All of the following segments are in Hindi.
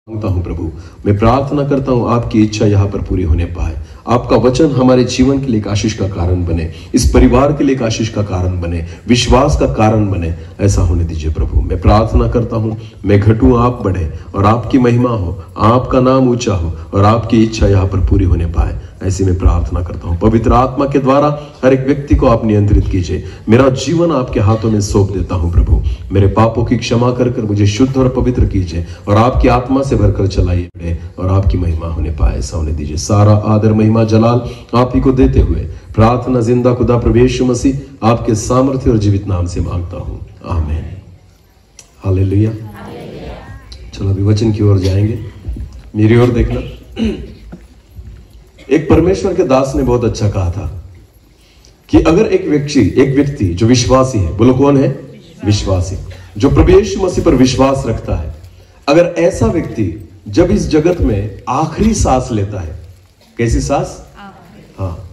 मांगता हूं प्रभु, मैं प्रार्थना करता हूं आपकी इच्छा यहां पर पूरी होने पाए। आपका वचन हमारे जीवन के लिए एक आशीष का कारण बने, इस परिवार के लिए एक आशीष का कारण बने, विश्वास का कारण बने। ऐसा होने दीजिए प्रभु। मैं प्रार्थना करता हूं, मैं घटूं आप बढ़े और आपकी महिमा हो, आपका नाम ऊंचा हो और आपकी इच्छा यहां पर पूरी होने पाए। ऐसी मैं प्रार्थना करता हूं। पवित्र आत्मा के द्वारा हर एक व्यक्ति को आप नियंत्रित कीजिए। मेरा जीवन आपके हाथों में सौंप देता हूं प्रभु। मेरे पापों की क्षमा कर कर मुझे शुद्ध और पवित्र कीजिए और आपकी आत्मा से भरकर चलाइए और आपकी महिमा होने पाए। ऐसा होने दीजिए। सारा आदर महिमा जलाल आप ही को देते हुए प्रार्थना जिंदा खुदा प्रभु यीशु मसीह आपके सामर्थ्य और जीवित नाम से मांगता हूं, आमीन। हालेलुया। चलो अभी वचन की ओर जाएंगे। मेरी ओर देखना। एक परमेश्वर के दास ने बहुत अच्छा कहा था कि अगर एक व्यक्ति जो विश्वासी है, बोलो कौन है? विश्वासी, जो प्रभु यीशु मसीह पर विश्वास रखता है, अगर ऐसा व्यक्ति जब इस जगत में आखिरी सांस लेता है, कैसी सांस? हाँ,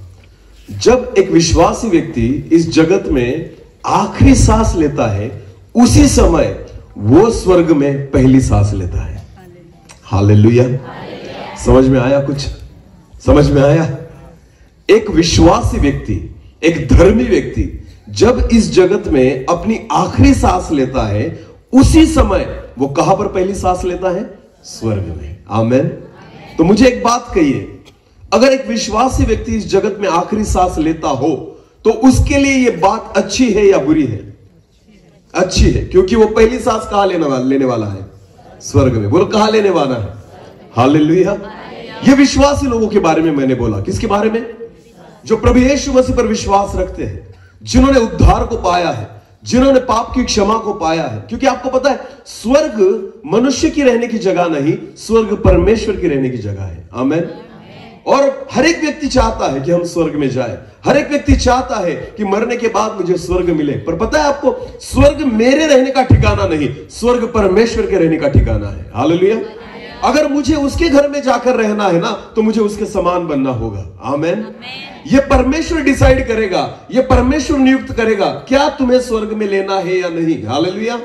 जब एक विश्वासी व्यक्ति इस जगत में आखिरी सांस लेता है, उसी समय वो स्वर्ग में पहली सांस लेता है। हालेलुया। समझ में आया? कुछ समझ में आया? एक विश्वासी व्यक्ति, एक धर्मी व्यक्ति जब इस जगत में अपनी आखिरी सांस लेता है, उसी समय वो कहां पर पहली सांस लेता है? स्वर्ग में। आमीन। तो मुझे एक बात कहिए, अगर एक विश्वासी व्यक्ति इस जगत में आखिरी सांस लेता हो तो उसके लिए यह बात अच्छी है या बुरी है? अच्छी है, क्योंकि वो पहली सांस कहां लेने वाला है? स्वर्ग में। बोलो कहां लेने वाला है? हालेलुया। ये विश्वासी लोगों के बारे में मैंने बोला। किसके बारे में? जो प्रभु यीशु मसीह पर विश्वास रखते हैं, जिन्होंने उद्धार को पाया है, जिन्होंने पाप की क्षमा को पाया है। क्योंकि आपको पता है, स्वर्ग मनुष्य की रहने की जगह नहीं, स्वर्ग परमेश्वर की रहने की जगह है। आमीन। और हर एक व्यक्ति चाहता है कि हम स्वर्ग में जाए। हर एक व्यक्ति चाहता है कि मरने के बाद मुझे स्वर्ग मिले। पर पता है आपको, स्वर्ग मेरे रहने का ठिकाना नहीं, स्वर्ग परमेश्वर के रहने का ठिकाना है। हालेलुया। अगर मुझे उसके घर में जाकर रहना है ना, तो मुझे उसके समान बनना होगा। आमीन। ये परमेश्वर डिसाइड करेगा, ये परमेश्वर नियुक्त करेगा क्या तुम्हें स्वर्ग में लेना है या नहीं। हालेलुया।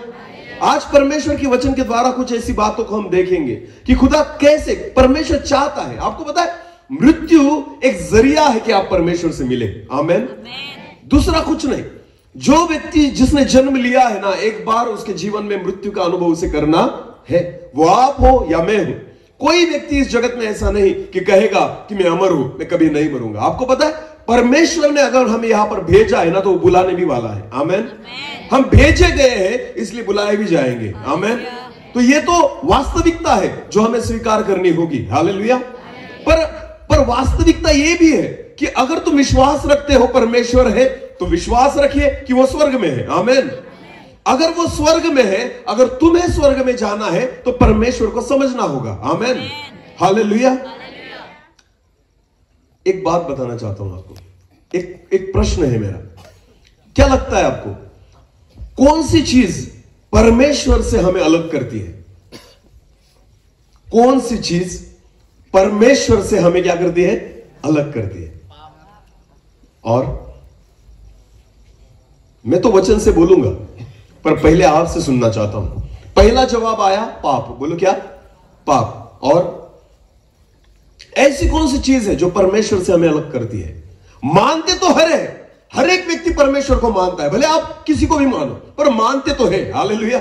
आज परमेश्वर के वचन के द्वारा कुछ ऐसी बातों को हम देखेंगे कि खुदा कैसे, परमेश्वर चाहता है। आपको पता है, मृत्यु एक जरिया है कि आप परमेश्वर से मिले। आमीन। दूसरा कुछ नहीं। जो व्यक्ति जिसने जन्म लिया है ना, एक बार उसके जीवन में मृत्यु का अनुभव उसे करना है। वो आप हो या मैं हूं। कोई व्यक्ति इस जगत में ऐसा नहीं कि कहेगा कि मैं अमर हूं, मैं कभी नहीं मरूंगा। आपको पता है, परमेश्वर ने अगर हमें यहां पर भेजा है ना, तो वो बुलाने भी वाला है। आमीन। हम भेजे गए हैं, इसलिए बुलाए भी जाएंगे। आमीन। तो ये तो वास्तविकता है जो हमें स्वीकार करनी होगी। हालेलुया। पर वास्तविकता ये भी है कि अगर तुम विश्वास रखते हो परमेश्वर है, तो विश्वास रखिए कि वो स्वर्ग में है। आमीन। अगर वो स्वर्ग में है, अगर तुम्हें स्वर्ग में जाना है, तो परमेश्वर को समझना होगा। आमीन। हालेलुया। एक बात बताना चाहता हूं आपको। एक प्रश्न है मेरा। क्या लगता है आपको, कौन सी चीज परमेश्वर से हमें अलग करती है? कौन सी चीज परमेश्वर से हमें क्या करती है? अलग करती है। और मैं तो वचन से बोलूंगा, पर पहले आपसे सुनना चाहता हूं। पहला जवाब आया पाप। बोलो क्या? पाप। और ऐसी कौन सी चीज है जो परमेश्वर से हमें अलग करती है? मानते तो हर एक व्यक्ति परमेश्वर को मानता है, भले आप किसी को भी मानो, पर मानते तो है। हालेलुया।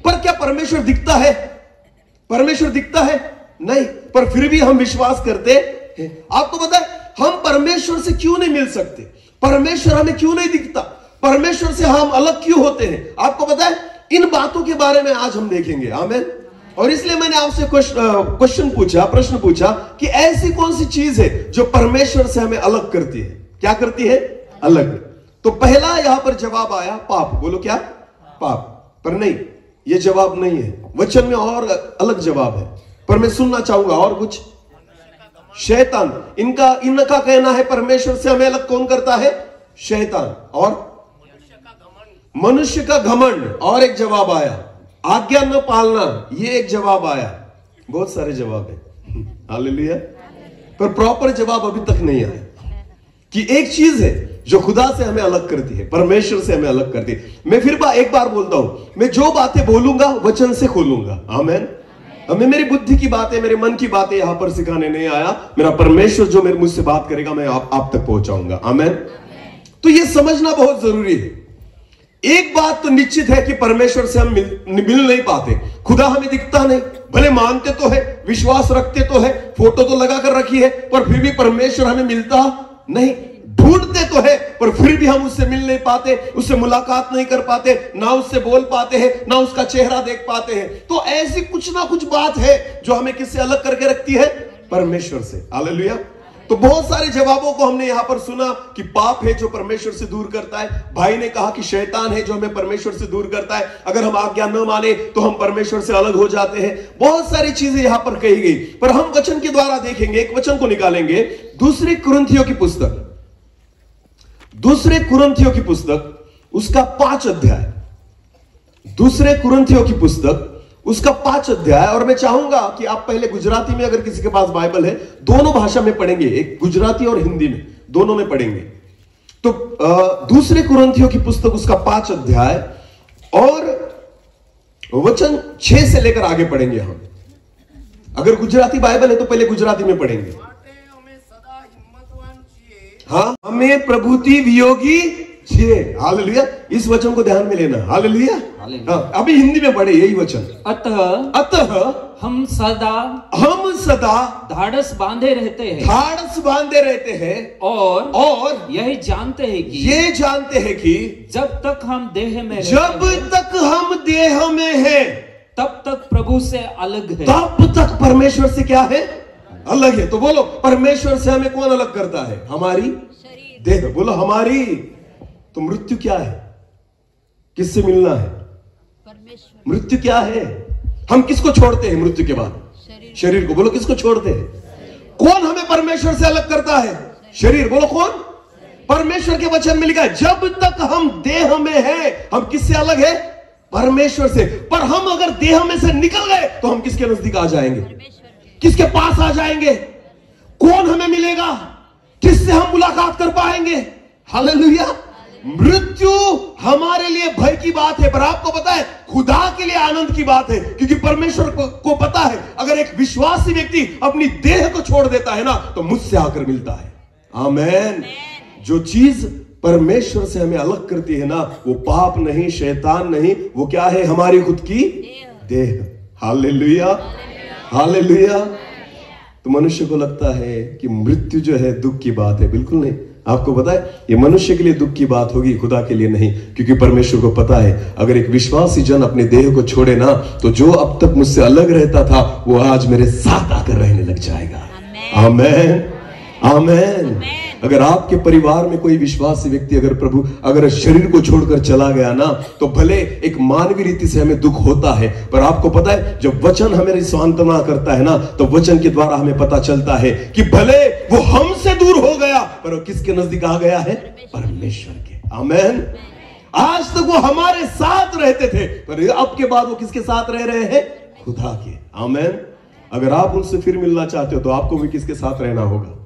पर क्या परमेश्वर दिखता है? परमेश्वर दिखता है? नहीं। पर फिर भी हम विश्वास करते हैं। आपको पता है, हम परमेश्वर से क्यों नहीं मिल सकते? परमेश्वर हमें क्यों नहीं दिखता? परमेश्वर से हम अलग क्यों होते हैं? आपको पता है, इन बातों के बारे में आज हम देखेंगे। आमीन। और इसलिए मैंने आपसे प्रश्न पूछा कि ऐसी कौन सी चीज है जो परमेश्वर से हमें अलग करती है? क्या करती है? अलग। तो पहला यहां पर जवाब आया पाप। बोलो क्या? पाप। पर नहीं, यह जवाब नहीं है। वचन में और अलग जवाब है, पर मैं सुनना चाहूंगा और कुछ। शैतान। इनका कहना है परमेश्वर से हमें अलग कौन करता है? शैतान। और मनुष्य का घमंड। और एक जवाब आया, आज्ञा न पालना। ये एक जवाब आया। बहुत सारे जवाब है। हालेलुया। पर प्रॉपर जवाब अभी तक नहीं आया कि एक चीज है जो खुदा से हमें अलग करती है, परमेश्वर से हमें अलग करती है। मैं फिर एक बार बोलता हूं, मैं जो बातें बोलूंगा वचन से खोलूंगा। आमीन। मैं मेरी बुद्धि की बातें, मेरे मन की बातें यहां पर सिखाने नहीं आया। मेरा परमेश्वर जो मेरे मुझसे बात करेगा मैं आप तक पहुंचाऊंगा। आमेन। तो यह समझना बहुत जरूरी है। एक बात तो निश्चित है कि परमेश्वर से हम मिल नहीं पाते। खुदा हमें दिखता नहीं, भले मानते तो है, विश्वास रखते तो है, फोटो तो लगा कर रखी है, पर फिर भी परमेश्वर हमें मिलता नहीं। ढूंढते तो है पर फिर भी हम उससे मिल नहीं पाते, उससे मुलाकात नहीं कर पाते, ना उससे बोल पाते हैं, ना उसका चेहरा देख पाते हैं। तो ऐसी कुछ ना कुछ बात है जो हमें किससे अलग करके रखती है? परमेश्वर से। हालेलुया। तो बहुत सारे जवाबों को हमने यहां पर सुना कि पाप है जो परमेश्वर से दूर करता है। भाई ने कहा कि शैतान है जो हमें परमेश्वर से दूर करता है। अगर हम आज्ञा न माने तो हम परमेश्वर से अलग हो जाते हैं। बहुत सारी चीजें यहां पर कही गई, पर हम वचन के द्वारा देखेंगे, एक वचन को निकालेंगे। दूसरी कुरिन्थियों की पुस्तक, दूसरे कुरिन्थियों की पुस्तक उसका 5 अध्याय, दूसरे कुरिन्थियों की पुस्तक उसका 5 अध्याय। और मैं चाहूंगा कि आप पहले गुजराती में, अगर किसी के पास बाइबल है, दोनों भाषा में पढ़ेंगे, एक गुजराती और हिंदी में, दोनों में पढ़ेंगे। तो दूसरे कुरिन्थियों की पुस्तक उसका 5 अध्याय और वचन 6 से लेकर आगे पढ़ेंगे हम। अगर गुजराती बाइबल है तो पहले गुजराती में पढ़ेंगे। हाँ, हमें प्रभुति वियोगी छे। हालेलुया। इस वचन को ध्यान में लेना। हालेलुया। अभी हिंदी में पढ़े यही वचन। अतः हम सदा धाड़स बांधे रहते हैं और यही जानते हैं कि जब तक हम देह में हैं तब तक प्रभु से अलग है। तब तक परमेश्वर से क्या है? अलग है। तो बोलो, परमेश्वर से हमें कौन अलग करता है? हमारी देह। बोलो, हमारी। तो मृत्यु क्या है? किससे मिलना है? परमेश्वर। मृत्यु क्या है? हम किसको छोड़ते हैं मृत्यु के बाद? शरीर को। बोलो, किसको छोड़ते हैं? कौन हमें परमेश्वर से अलग करता है? शरीर। बोलो, कौन? परमेश्वर के वचन में लिखा है जब तक हम देह में हैं, हम किससे अलग है? परमेश्वर से। पर हम अगर देह में से निकल गए तो हम किसके नजदीक आ जाएंगे? किसके पास आ जाएंगे? कौन हमें मिलेगा? किससे हम मुलाकात कर पाएंगे? हालेलुया। मृत्यु हमारे लिए भय की बात है, पर आपको पता है खुदा के लिए आनंद की बात है, क्योंकि परमेश्वर को पता है अगर एक विश्वासी व्यक्ति अपनी देह को छोड़ देता है ना तो मुझसे आकर मिलता है। आमेन। जो चीज परमेश्वर से हमें अलग करती है ना, वो पाप नहीं, शैतान नहीं, वो क्या है? हमारी खुद की देह। हालेलुया। हालेलुया। तो मनुष्य को लगता है कि मृत्यु जो है दुख की बात है। बिल्कुल नहीं। आपको पता है ये मनुष्य के लिए दुख की बात होगी, खुदा के लिए नहीं, क्योंकि परमेश्वर को पता है अगर एक विश्वासी जन अपने देह को छोड़े ना तो जो अब तक मुझसे अलग रहता था वो आज मेरे साथ आकर रहने लग जाएगा। आमेन। आमेन। अगर आपके परिवार में कोई विश्वासी व्यक्ति अगर शरीर को छोड़कर चला गया ना तो भले एक मानवीय रीति से हमें दुख होता है, पर आपको पता है जब वचन हमें सांत्वना करता है ना तो वचन के द्वारा हमें पता चलता है कि भले वो हमसे दूर हो गया पर वो किसके नजदीक आ गया है? परमेश्वर के। आमेन। आज तक वो हमारे साथ रहते थे पर अब के बाद वो किसके साथ रह रहे हैं? खुदा के। आमेन। अगर आप उनसे फिर मिलना चाहते हो तो आपको भी किसके साथ रहना होगा?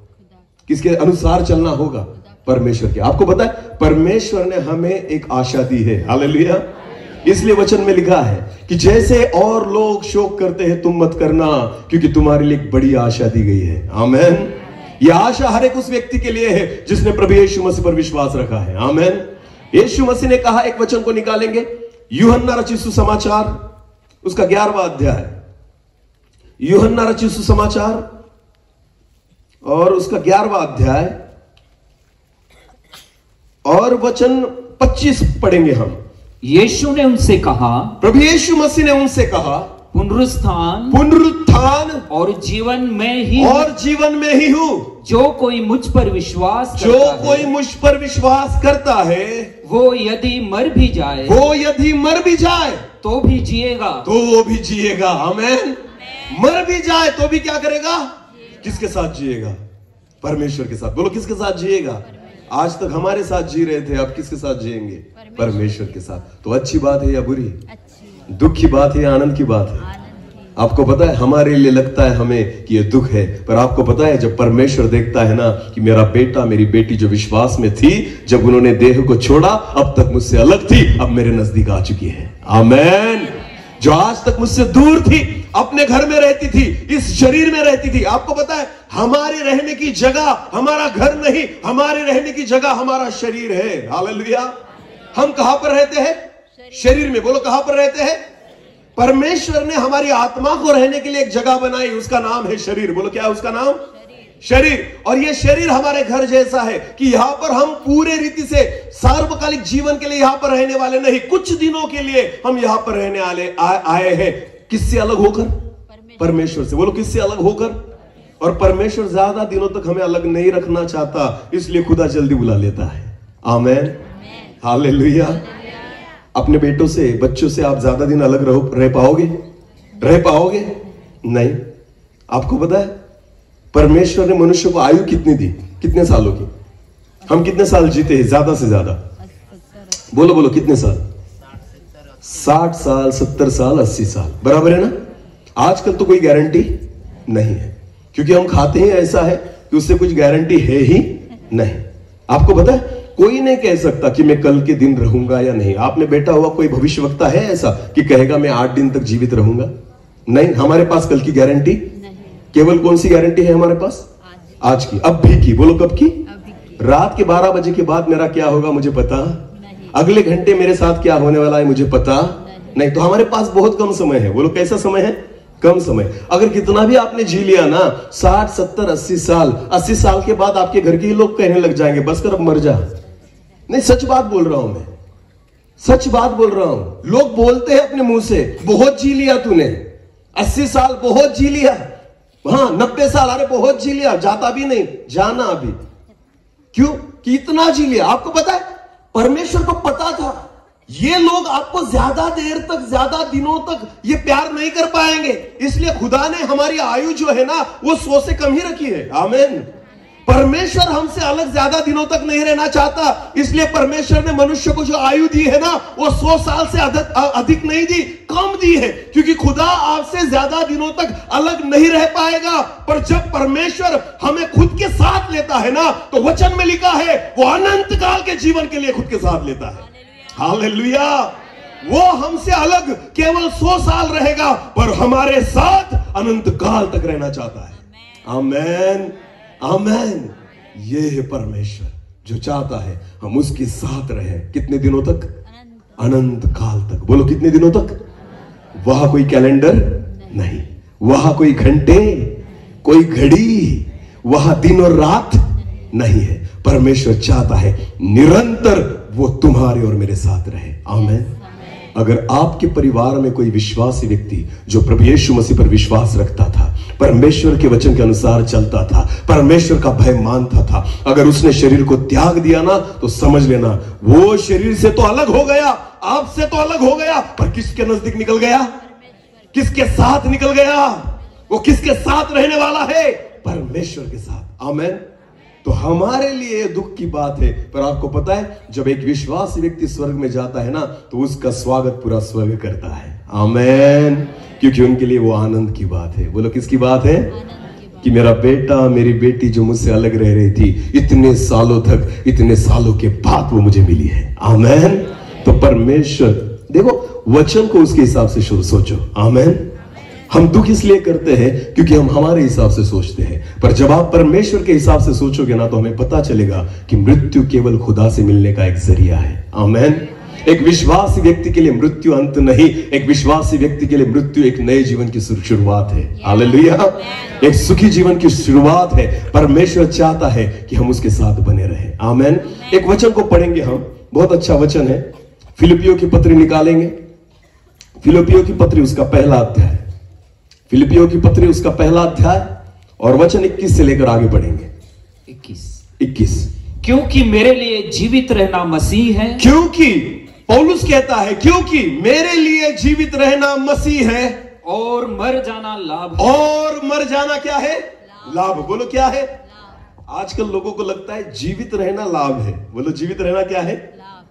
किसके अनुसार चलना होगा? परमेश्वर के। आपको पता है परमेश्वर ने हमें एक आशा दी है। हालेलुया। इसलिए वचन में लिखा है कि जैसे और लोग शोक करते हैं तुम मत करना, क्योंकि तुम्हारे लिए एक बड़ी आशा दी गई है। आमेन। यह आशा हर एक उस व्यक्ति के लिए है जिसने प्रभु यीशु मसीह पर विश्वास रखा है। आमेन। यीशु मसीह ने कहा, एक वचन को निकालेंगे, यूहन्ना रचित सुसमाचार उसका 11वां अध्याय, यूहन्ना रचित सुसमाचार और उसका 11वां अध्याय और वचन 25 पढ़ेंगे हम। यीशु ने उनसे कहा, प्रभु यीशु मसीह ने उनसे कहा, पुनरुत्थान और जीवन में ही हूँ। जो कोई मुझ पर विश्वास करता है वो यदि मर भी जाए तो भी जिएगा। आमेन। मर भी जाए तो भी क्या करेगा? किसके साथ जिएगा? परमेश्वर के साथ। बोलो, किसके साथ जिएगा? आज तक हमारे साथ जी रहे थे, अब किसके साथ जिएंगे? परमेश्वर के साथ। तो अच्छी बात है या बुरी? दुख की बात है या आनंद की बात है? आपको पता है हमारे लिए लगता है हमें कि यह दुख है, पर आपको पता है जब परमेश्वर देखता है ना कि मेरा बेटा मेरी बेटी जो विश्वास में थी, जब उन्होंने देह को छोड़ा अब तक मुझसे अलग थी, अब मेरे नजदीक आ चुकी है। आमेन। जो आज तक मुझसे दूर थी, अपने घर में रहती थी, इस शरीर में रहती थी। आपको पता है हमारे रहने की जगह हमारा घर नहीं, हमारे रहने की जगह हमारा शरीर है। हालेलुया। हम कहां पर रहते हैं? शरीर में। बोलो कहां पर रहते हैं? परमेश्वर ने हमारी आत्मा को रहने के लिए एक जगह बनाई, उसका नाम है शरीर। बोलो क्या है उसका नाम? शरीर। और ये शरीर हमारे घर जैसा है कि यहां पर हम पूरे रीति से सार्वकालिक जीवन के लिए यहां पर रहने वाले नहीं, कुछ दिनों के लिए हम यहां पर रहने आए हैं। किससे अलग होकर? परमेश्वर से। बोलो किससे अलग होकर? और परमेश्वर ज्यादा दिनों तक हमें अलग नहीं रखना चाहता, इसलिए खुदा जल्दी बुला लेता है। आमेन, हालेलुया। अपने बेटों से, बच्चों से आप ज्यादा दिन अलग रह पाओगे? रह पाओगे? नहीं। आपको पता है परमेश्वर ने मनुष्य को आयु कितनी दी? कितने सालों की? हम कितने साल जीते हैं ज्यादा से ज्यादा? बोलो बोलो कितने साल? 60 साल, 70 साल, 80 साल, बराबर है ना? आजकल तो कोई गारंटी नहीं है, क्योंकि हम खाते ही ऐसा है कि उससे कुछ गारंटी है ही नहीं। आपको पता है कोई नहीं कह सकता कि मैं कल के दिन रहूंगा या नहीं। आपने बैठा हुआ कोई भविष्यवक्ता है ऐसा कि कहेगा मैं 8 दिन तक जीवित रहूंगा? नहीं। हमारे पास कल की गारंटी केवल कौन सी गारंटी है हमारे पास? आज की, अब भी की। बोलो कब की? रात के 12 बजे के बाद मेरा क्या होगा मुझे पता नहीं। अगले घंटे मेरे साथ क्या होने वाला है मुझे पता नहीं। तो हमारे पास बहुत कम समय है। बोलो कैसा समय है? कम समय। अगर कितना भी आपने जी लिया ना, 60, 70, 80 साल, 80 साल के बाद आपके घर के लोग कहने लग जाएंगे बस कर अब मर जा। नहीं, सच बात बोल रहा हूं मैं, सच बात बोल रहा हूं। लोग बोलते हैं अपने मुंह से बहुत जी लिया तूने, 80 साल बहुत जी लिया, हाँ 90 साल अरे बहुत जी लिया, जाता भी नहीं, जाना अभी। क्यों? कि इतना जी लिया। आपको पता है परमेश्वर को पता था ये लोग आपको ज्यादा देर तक, ज्यादा दिनों तक ये प्यार नहीं कर पाएंगे, इसलिए खुदा ने हमारी आयु जो है ना वो 100 से कम ही रखी है। आमीन। परमेश्वर हमसे अलग ज्यादा दिनों तक नहीं रहना चाहता, इसलिए परमेश्वर ने मनुष्य को जो आयु दी है ना वो 100 साल से अधिक नहीं दी, कम दी है, क्योंकि खुदा आपसे ज्यादा दिनों तक अलग नहीं रह पाएगा। पर जब परमेश्वर हमें खुद के साथ लेता है ना, तो वचन में लिखा है वो अनंत काल के जीवन के लिए खुद के साथ लेता है। हालेलुया। वो हमसे अलग केवल 100 साल रहेगा, पर हमारे साथ अनंत काल तक रहना चाहता है। आमीन, आमीन। ये है परमेश्वर जो चाहता है हम उसके साथ रहें। कितने दिनों तक? अनंत काल तक। बोलो कितने दिनों तक? वहां कोई कैलेंडर नहीं, वहां कोई घंटे, कोई घड़ी, वहां दिन और रात नहीं है। परमेश्वर चाहता है निरंतर वो तुम्हारे और मेरे साथ रहे। आमीन। अगर आपके परिवार में कोई विश्वासी व्यक्ति जो प्रभु यीशु मसीह पर विश्वास रखता था, परमेश्वर के वचन के अनुसार चलता था, परमेश्वर का भय मानता था, अगर उसने शरीर को त्याग दिया ना, तो समझ लेना वो शरीर से तो अलग हो गया, आपसे तो अलग हो गया, पर किसके नजदीक निकल गया? किसके साथ निकल गया? वो किसके साथ रहने वाला है? परमेश्वर के साथ। आमीन। तो हमारे लिए दुख की बात है, पर आपको पता है जब एक विश्वासी व्यक्ति स्वर्ग में जाता है ना, तो उसका स्वागत पूरा स्वर्ग करता है। आमीन। क्योंकि उनके लिए वो आनंद की बात है। बोलो किसकी बात है? कि मेरा बेटा, मेरी बेटी जो मुझसे अलग रह रही थी इतने सालों तक, इतने सालों के बाद वो मुझे मिली है। आमीन। तो परमेश्वर, देखो वचन को उसके हिसाब से सोचो। आमीन। हम दुख इसलिए करते हैं क्योंकि हम हमारे हिसाब से सोचते हैं, पर जब आप परमेश्वर के हिसाब से सोचोगे ना, तो हमें पता चलेगा कि मृत्यु केवल खुदा से मिलने का एक जरिया है। आमीन। एक विश्वासी व्यक्ति के लिए मृत्यु अंत नहीं, एक विश्वासी व्यक्ति के लिए मृत्यु एक नए जीवन की शुरुआत है। हालेलुया। एक सुखी जीवन की शुरुआत है। परमेश्वर चाहता है कि हम उसके साथ बने रहें। आमीन। एक वचन को पढ़ेंगे हम, बहुत अच्छा वचन है। फिलिपियों की पत्री निकालेंगे, फिलिपियों की पत्री उसका पहला अध्याय, फिलिपियों की पत्री उसका पहला अध्याय और वचन 21 से लेकर आगे बढ़ेंगे। 21। क्योंकि मेरे लिए जीवित रहना मसीह है। क्योंकि पौलुस कहता है क्योंकि मेरे लिए जीवित रहना मसीह है और मर जाना लाभ है। और मर जाना क्या है? लाभ। बोलो क्या है? आजकल लोगों को लगता है जीवित रहना लाभ है। बोलो जीवित रहना क्या है?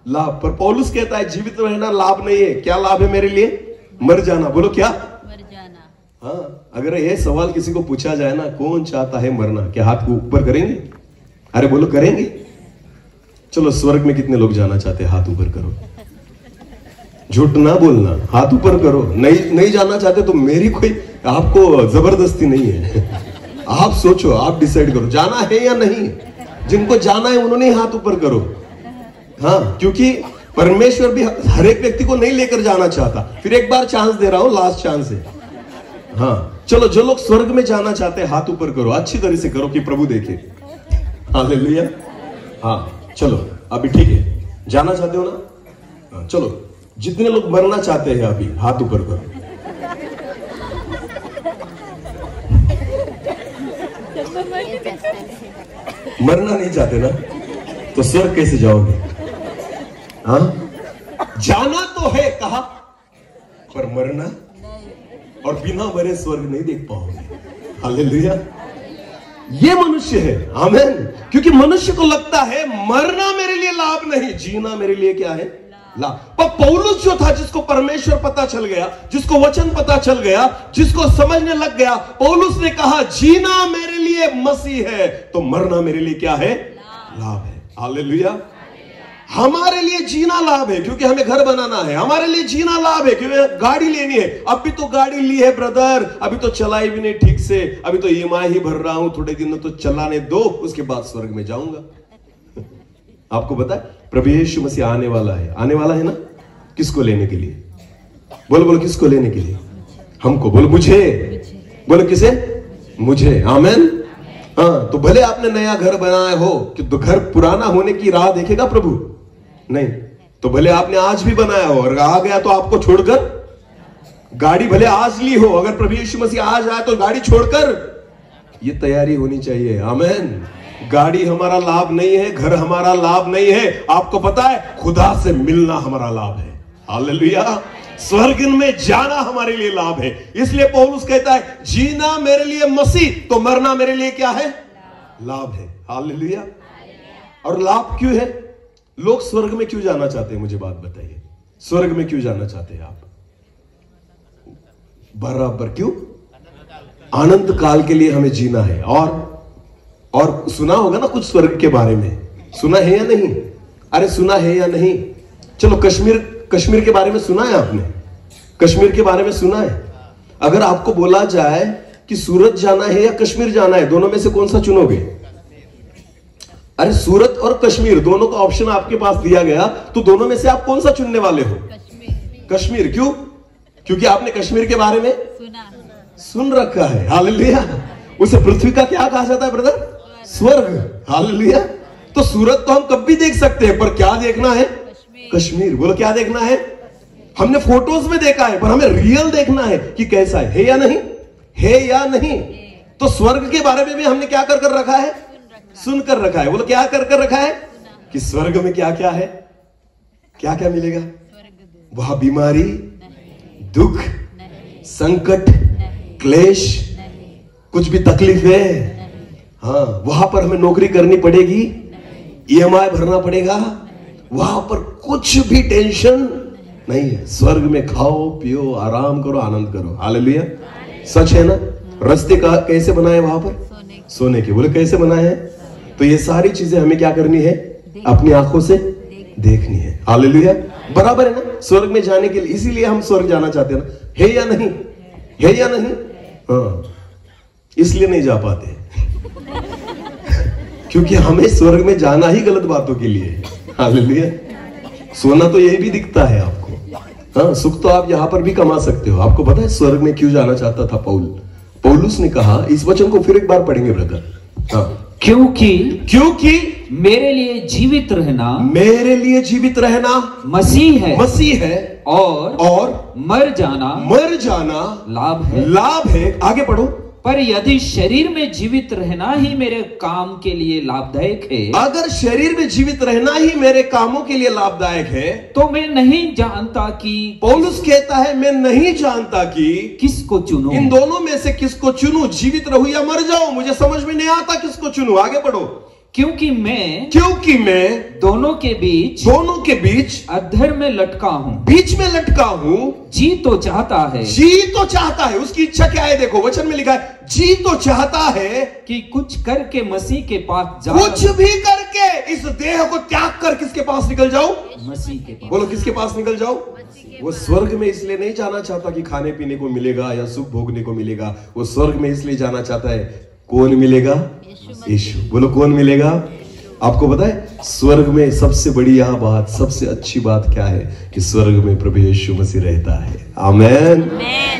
लाभ। पर पौलुस कहता है जीवित रहना लाभ नहीं है। क्या लाभ है मेरे लिए? मर जाना। बोलो क्या? हाँ, अगर ये सवाल किसी को पूछा जाए ना, कौन चाहता है मरना, क्या हाथ को ऊपर करेंगे? अरे बोलो करेंगे। चलो स्वर्ग में कितने लोग जाना चाहते हैं? हाथ ऊपर करो। झूठ ना बोलना, हाथ ऊपर करो। नहीं जाना चाहते तो मेरी कोई आपको जबरदस्ती नहीं है। आप सोचो, आप डिसाइड करो जाना है या नहीं। जिनको जाना है उन्होंने हाथ ऊपर करो। हाँ, क्योंकि परमेश्वर भी हर एक व्यक्ति को नहीं लेकर जाना चाहता। फिर एक बार चांस दे रहा हूं, लास्ट चांस है। हाँ चलो, जो लोग स्वर्ग में जाना चाहते हैं हाथ ऊपर करो, अच्छी तरह से करो कि प्रभु देखे। हालेलुया। हाँ चलो, अभी ठीक है, जाना चाहते हो ना? हाँ, चलो, जितने लोग मरना चाहते हैं अभी हाथ ऊपर करो। मरना नहीं चाहते ना, तो स्वर्ग कैसे जाओगे? हाँ, जाना तो है कहा, पर मरना और बिना मरे स्वर्ग नहीं देख पाओगे। हालेलुया। ये मनुष्य है, आमीन। क्योंकि मनुष्य को लगता है मरना मेरे लिए लाभ नहीं, जीना मेरे लिए क्या है? लाभ। पर पौलुस जो था, जिसको परमेश्वर पता चल गया, जिसको वचन पता चल गया, जिसको समझने लग गया, पौलुस ने कहा जीना मेरे लिए मसीह है, तो मरना मेरे लिए क्या है? लाभ है। हालेलुया। हमारे लिए जीना लाभ है क्योंकि हमें घर बनाना है। हमारे लिए जीना लाभ है क्योंकि गाड़ी लेनी है। अभी तो गाड़ी ली है ब्रदर, अभी तो चलाई भी नहीं ठीक से, अभी तो ईएमआई ही भर रहा हूं, थोड़े दिनों तो चलाने दो, उसके बाद स्वर्ग में जाऊंगा। आपको पता है प्रभु यीशु मसीह आने वाला है। आने वाला है ना? किसको लेने के लिए? बोलो बोलो, किसको लेने के लिए? हमको। बोलो मुझे। बोलो किसे? मुझे। आमीन। हाँ, तो भले आपने नया घर बनाया हो कि तो घर पुराना होने की राह देखेगा प्रभु? नहीं। तो भले आपने आज भी बनाया हो और आ गया तो आपको छोड़कर, गाड़ी भले आज ली हो, अगर प्रभु यीशु मसीह आज आए तो गाड़ी छोड़कर, ये तैयारी होनी चाहिए। आमीन। गाड़ी हमारा लाभ नहीं है, घर हमारा लाभ नहीं है। आपको पता है खुदा से मिलना हमारा लाभ है। हालेलुया। स्वर्ग में जाना हमारे लिए लाभ है। इसलिए पौलुस कहता है जीना मेरे लिए मसीह, तो मरना मेरे लिए क्या है? लाभ है। हालेलुया। और लाभ क्यों है? लोग स्वर्ग में क्यों जाना चाहते हैं? मुझे बात बताइए, स्वर्ग में क्यों जाना चाहते हैं आप? बराबर क्यों? अनंत काल के लिए हमें जीना है। और सुना होगा ना कुछ स्वर्ग के बारे में, सुना है या नहीं? अरे सुना है या नहीं? चलो, कश्मीर के बारे में सुना है आपने? कश्मीर के बारे में सुना है? अगर आपको बोला जाए कि सूरत जाना है या कश्मीर जाना है, दोनों में से कौन सा चुनोगे? अरे सूरत और कश्मीर दोनों का ऑप्शन आपके पास दिया गया, तो दोनों में से आप कौन सा चुनने वाले हो? कश्मीर। क्यों? क्योंकि आपने कश्मीर के बारे में सुन रखा है। हालेलुया। उसे पृथ्वी का क्या कहा जाता है ब्रदर? स्वर्ग। हालेलुया। तो सूरत तो हम कब भी देख सकते हैं, पर क्या देखना है? कश्मीर। बोलो क्या देखना है? हमने फोटोज में देखा है, पर हमें रियल देखना है कि कैसा है या नहीं? है या नहीं? तो स्वर्ग के बारे में भी हमने क्या कर रखा है? सुनकर रखा है। बोलो क्या कर रखा है? कि स्वर्ग में क्या क्या है? क्या क्या मिलेगा? वहां बीमारी, दुख, संकट, क्लेश, कुछ भी तकलीफ है? हाँ, वहां पर हमें नौकरी करनी पड़ेगी, ईएमआई भरना पड़ेगा, वहां पर कुछ भी टेंशन नहीं है। स्वर्ग में खाओ पियो, आराम करो, आनंद करो। हालेलुया। सच है ना? रास्ते का कैसे बनाए वहां पर? सोने के। बोले कैसे बनाए हैं? तो ये सारी चीजें हमें क्या करनी है? अपनी आंखों से देखनी है। हालेलुया। बराबर है ना? स्वर्ग में जाने के लिए इसीलिए हम स्वर्ग जाना चाहते हैं ना? है या नहीं? है या नहीं? हाँ, इसलिए नहीं जा पाते क्योंकि हमें स्वर्ग में जाना ही गलत बातों के लिए। हालेलुया। सोना तो यही भी दिखता है आपको। हाँ, सुख तो आप यहां पर भी कमा सकते हो। आपको पता है स्वर्ग में क्यों जाना चाहता था पौलुस ने कहा, इस वचन को फिर एक बार पढ़ेंगे ब्रदर। हाँ, क्योंकि मेरे लिए जीवित रहना मसीह है और मर जाना लाभ है। आगे पढ़ो। पर यदि शरीर में जीवित रहना ही मेरे काम के लिए लाभदायक है, अगर शरीर में जीवित रहना ही मेरे कामों के लिए लाभदायक है, तो मैं नहीं जानता कि, पौलुस कहता है मैं नहीं जानता कि किसको चुनूं। इन दोनों में से किसको चुनूं? जीवित रहूं या मर जाऊं? मुझे समझ में नहीं आता किसको चुनूं। आगे पढ़ो। क्योंकि मैं दोनों के बीच अधर में लटका हूँ, बीच में लटका हूँ। जी तो चाहता है, उसकी इच्छा क्या है? देखो वचन में लिखा है, जी तो चाहता है कि कुछ करके मसीह के पास जा, कुछ भी करके इस देह को त्याग कर किसके पास निकल जाओ? मसीह के पास। बोलो किसके पास निकल जाओ? वो स्वर्ग में इसलिए नहीं जाना चाहता कि खाने पीने को मिलेगा या सुख भोगने को मिलेगा। वो स्वर्ग में इसलिए जाना चाहता है, कौन मिलेगा? यीशु। बोलो कौन मिलेगा? आपको पता है स्वर्ग में सबसे बढ़िया बात, सबसे अच्छी बात क्या है? कि स्वर्ग में प्रभु यीशु मसीह रहता है। आमेन।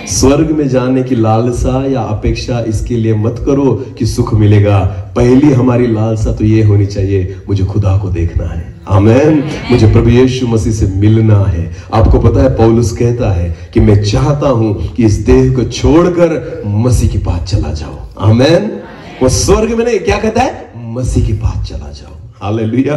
स्वर्ग में जाने की लालसा या अपेक्षा इसके लिए मत करो कि सुख मिलेगा। पहली हमारी लालसा तो ये होनी चाहिए, मुझे खुदा को देखना है। आमेन। मुझे प्रभु यीशु मसीह से मिलना है। आपको पता है पौलुस कहता है कि मैं चाहता हूं कि इस देह को छोड़कर मसीह के पास चला जाऊं। आमेन। वो स्वर्ग में नहीं, क्या कहता है? मसीह के पास चला जाओ। हालेलुया।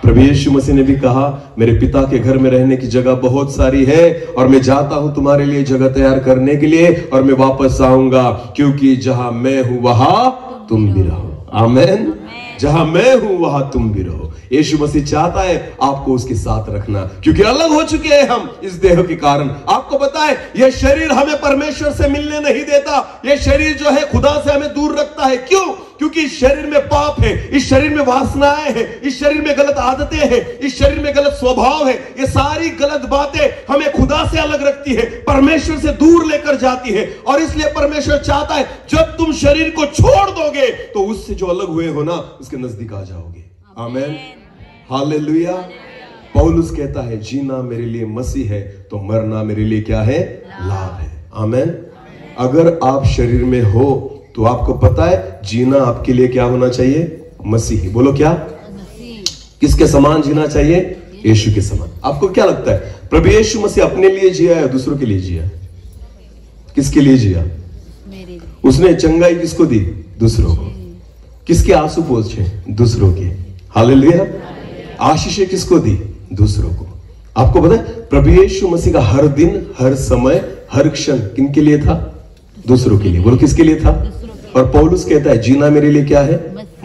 प्रभु यीशु मसीह ने भी कहा, मेरे पिता के घर में रहने की जगह बहुत सारी है और मैं जाता हूं तुम्हारे लिए जगह तैयार करने के लिए, और मैं वापस आऊंगा, क्योंकि जहां मैं हूं वहां तुम भी रहो। आमेन। जहां मैं हूं वहां तुम भी रहो। यीशु मसीह चाहता है आपको उसके साथ रखना, क्योंकि अलग हो चुके हैं हम इस देह के कारण। आपको पता है यह शरीर हमें परमेश्वर से मिलने नहीं देता। यह शरीर जो है खुदा से हमें दूर रखता है। क्यों? क्योंकि इस शरीर में पाप है, इस शरीर में वासनाएं हैं, इस शरीर में गलत आदतें हैं, इस शरीर में गलत स्वभाव है। ये सारी गलत बातें हमें खुदा से अलग रखती है, परमेश्वर से दूर लेकर जाती है। और इसलिए परमेश्वर चाहता है जब तुम शरीर को छोड़ दोगे तो उससे जो अलग हुए हो ना, उसके नजदीक आ जाओगे। आमेन। हालेलुया। पौलुस कहता है जीना मेरे लिए मसीह है, तो मरना मेरे लिए क्या है? लाभ है। आमेन। अगर आप शरीर में हो तो आपको पता है जीना आपके लिए क्या होना चाहिए? मसीह। बोलो क्या? किसके समान जीना चाहिए? यीशु के समान। आपको क्या लगता है प्रभु यीशु मसीह अपने लिए जिया या दूसरों के लिए जिया? किसके लिए जिया? उसने चंगाई किसको दी? दूसरों को। किसके आंसू पोंछे? दूसरों के। हालेलुया। आशीषें किसको दी? दूसरों को। आपको पता है प्रभु यीशु मसीह का हर दिन, हर समय, हर क्षण किनके लिए था? दूसरों के लिए। बोलो किसके लिए था? और पौलुस कहता है जीना मेरे लिए क्या है?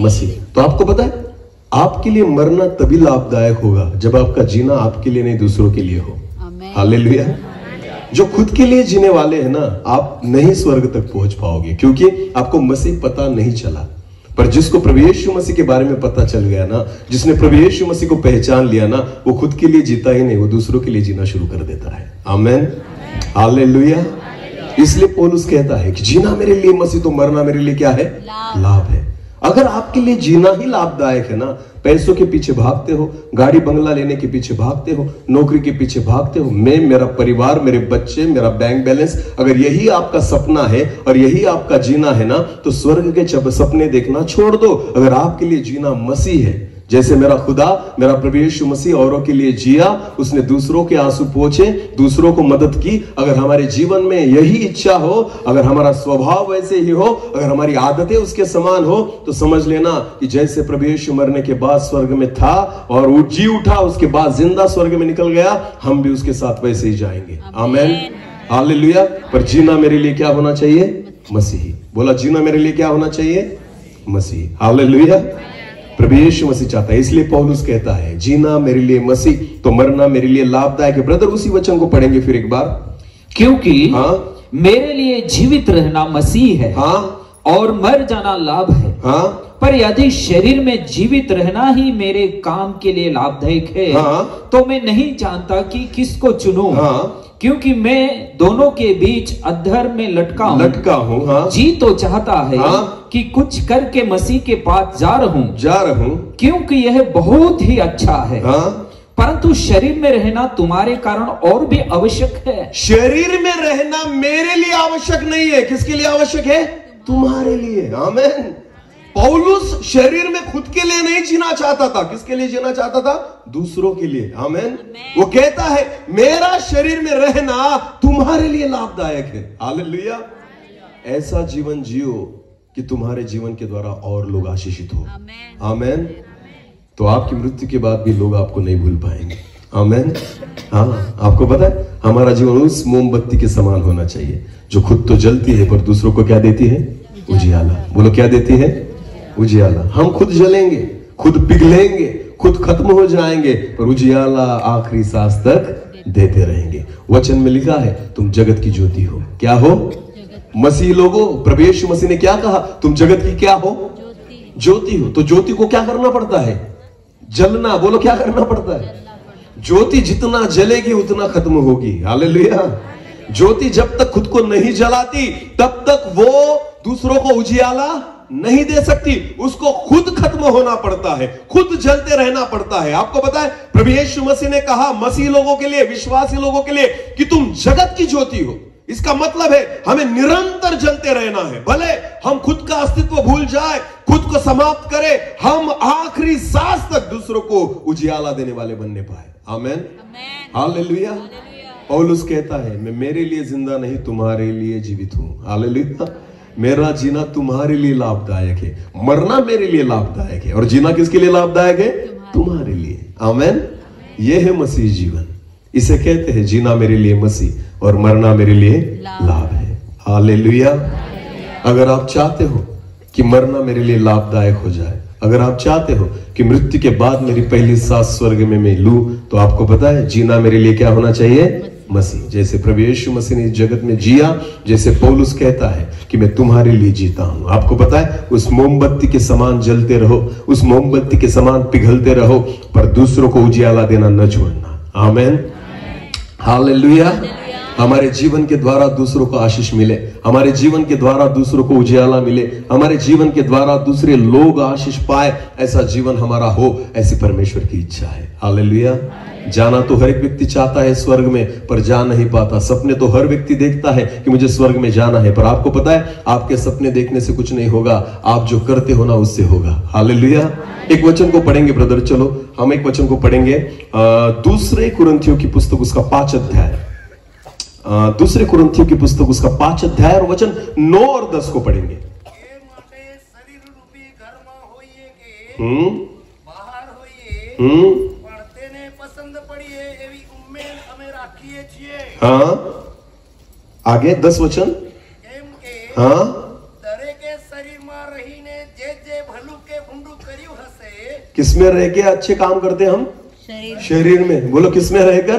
मसीह। तो आपको पता है आपके लिए मरना तभी लाभदायक होगा जब आपका जीना आपके लिए नहीं दूसरों के लिए हो। हालेलुया। जो खुद के लिए जीने वाले हैं ना, आप नहीं स्वर्ग तक पहुंच पाओगे, क्योंकि आपको मसीह पता नहीं चला। पर जिसको प्रभु यीशु मसीह के बारे में पता चल गया ना, जिसने प्रभु यीशु मसीह को पहचान लिया ना, वो खुद के लिए जीता ही नहीं, वो दूसरों के लिए जीना शुरू कर देता है। आमेन। हालेलुया। इसलिए पौलुस कहता है कि जीना मेरे लिए मसीह, तो मरना मेरे लिए क्या है? लाभ है। अगर आपके लिए जीना ही लाभदायक है ना, पैसों के पीछे भागते हो, गाड़ी बंगला लेने के पीछे भागते हो, नौकरी के पीछे भागते हो, मैं, मेरा परिवार, मेरे बच्चे, मेरा बैंक बैलेंस, अगर यही आपका सपना है और यही आपका जीना है ना, तो स्वर्ग के सपने देखना छोड़ दो। अगर आपके लिए जीना मसीह है, जैसे मेरा खुदा, मेरा प्रभु यीशु मसीह औरों के लिए जिया, उसने दूसरों के आंसू पोंछे, दूसरों को मदद की। अगर हमारे जीवन में यही इच्छा हो, अगर हमारा स्वभाव वैसे ही हो, अगर हमारी आदतें उसके समान हो, तो समझ लेना कि जैसे प्रभु यीशु मरने के बाद स्वर्ग में था और वो जी उठा, उसके बाद जिंदा स्वर्ग में निकल गया, हम भी उसके साथ वैसे ही जाएंगे। आमेन। हालेलुया। पर जीना मेरे लिए क्या होना चाहिए? मसीही। बोला जीना मेरे लिए क्या होना चाहिए? मसीह। हालेलुया। प्रभु यीशु मसीह चाहता है, इसलिए पौलुस कहता है जीना मेरे लिए मसीह, तो मरना मेरे लिए लाभदायक है। ब्रदर उसी वचन को पढ़ेंगे फिर एक बार। क्योंकि मेरे लिए जीवित रहना मसीह है, और मर जाना लाभ है। पर यदि शरीर में जीवित रहना ही मेरे काम के लिए लाभदायक है, तो मैं नहीं जानता कि किसको चुनूं। क्योंकि मैं दोनों के बीच अधर में लटका हूँ। जी तो चाहता है कि कुछ करके मसीह के पास जा रहूं, क्योंकि यह बहुत ही अच्छा है। परंतु शरीर में रहना तुम्हारे कारण और भी आवश्यक है। शरीर में रहना मेरे लिए आवश्यक नहीं है। किसके लिए आवश्यक है? तुम्हारे लिए। आमेन। पौलुस शरीर में खुद के लिए नहीं जीना चाहता था। किसके लिए जीना चाहता था? दूसरों के लिए। आमेन। वो कहता है मेरा शरीर में रहना तुम्हारे लिए लाभदायक है। हालेलुया। ऐसा जीवन जियो कि तुम्हारे जीवन के द्वारा और लोग आशीषित हो। आमेन। तो आपकी मृत्यु के बाद भी लोग आपको नहीं भूल पाएंगे। आमेन। हाँ, आपको पता है हमारा जीवन उस मोमबत्ती के समान होना चाहिए जो खुद तो जलती है पर दूसरों को क्या देती है? उजियाला। बोलो क्या देती है? उजियाला। हम खुद जलेंगे, खुद पिघलेंगे, खुद खत्म हो जाएंगे, पर उजियाला आखिरी सांस तक देते रहेंगे। वचन में लिखा है तुम जगत की ज्योति हो। क्या हो? मसीह लोगों, प्रभु यीशु मसीह ने क्या कहा? तुम जगत की क्या हो? ज्योति हो। तो ज्योति को क्या करना पड़ता है? जलना। बोलो क्या करना पड़ता है? ज्योति जितना जलेगी उतना खत्म होगी। हालेलुया। ज्योति जब तक खुद को नहीं जलाती तब तक वो दूसरों को उजियाला नहीं दे सकती। उसको खुद खत्म होना पड़ता है, खुद जलते रहना पड़ता है। आपको पता है प्रभु यीशु मसीह ने कहा मसीह लोगों के लिए, विश्वासी लोगों के लिए कि तुम जगत की ज्योति हो। इसका मतलब है हमें निरंतर जलते रहना है। भले हम खुद का अस्तित्व भूल जाए, खुद को समाप्त करें, हम आखिरी सांस तक दूसरों को उजियाला देने वाले बनने पाए। आमेन, हालेलुया। पौलुस कहता है मैं मेरे लिए जिंदा नहीं तुम्हारे लिए जीवित हूं। हालेलुया। मेरा जीना तुम्हारे लिए लाभदायक है, मरना मेरे लिए लाभदायक है, और जीना किसके लिए लाभदायक है? तुम्हारे लिए। आमेन। यह है मसीह जीवन। इसे कहते हैं जीना मेरे लिए मसीह और मरना मेरे लिए लाभ है। हालेलुया। अगर आप चाहते हो कि मरना मेरे लिए लाभदायक हो जाए, अगर आप चाहते हो कि मृत्यु के बाद मेरी पहली सांस स्वर्ग में मैं लूं, तो आपको पता है जीना मेरे लिए क्या होना चाहिए? मसीह। जैसे प्रभु यीशु मसीह ने इस जगत में जिया, जैसे पौलुस कहता है कि मैं तुम्हारे लिए जीता हूं। आपको पता है उस मोमबत्ती के समान जलते रहो, उस मोमबत्ती के समान पिघलते रहो, पर दूसरों को उजियाला देना न छोड़ना। आमेन, हालेलुया। हमारे जीवन के द्वारा दूसरों को आशीष मिले, हमारे जीवन के द्वारा दूसरों को उजियाला मिले, हमारे जीवन के द्वारा दूसरे लोग आशीष पाए, ऐसा जीवन हमारा हो, ऐसी परमेश्वर की इच्छा है। हालेलुया। जाना तो हर एक व्यक्ति चाहता है स्वर्ग में, पर जा नहीं पाता। सपने तो हर व्यक्ति देखता है कि मुझे स्वर्ग में जाना है, पर आपको पता है आपके सपने देखने से कुछ नहीं होगा, आप जो करते हो ना उससे होगा। हालेलुया। एक वचन को पढ़ेंगे ब्रदर, चलो हम एक वचन को पढ़ेंगे। दूसरे कुरिन्थियों की पुस्तक उसका 5 अध्याय, दूसरे कुरिन्थियों की पुस्तक उसका 5 अध्याय और वचन 9 और 10 को पढ़ेंगे। हाँ, आगे 10 वचन। हाँ, किसमें रह के अच्छे काम करते हैं हम? शरीर में। बोलो किसमें रहकर?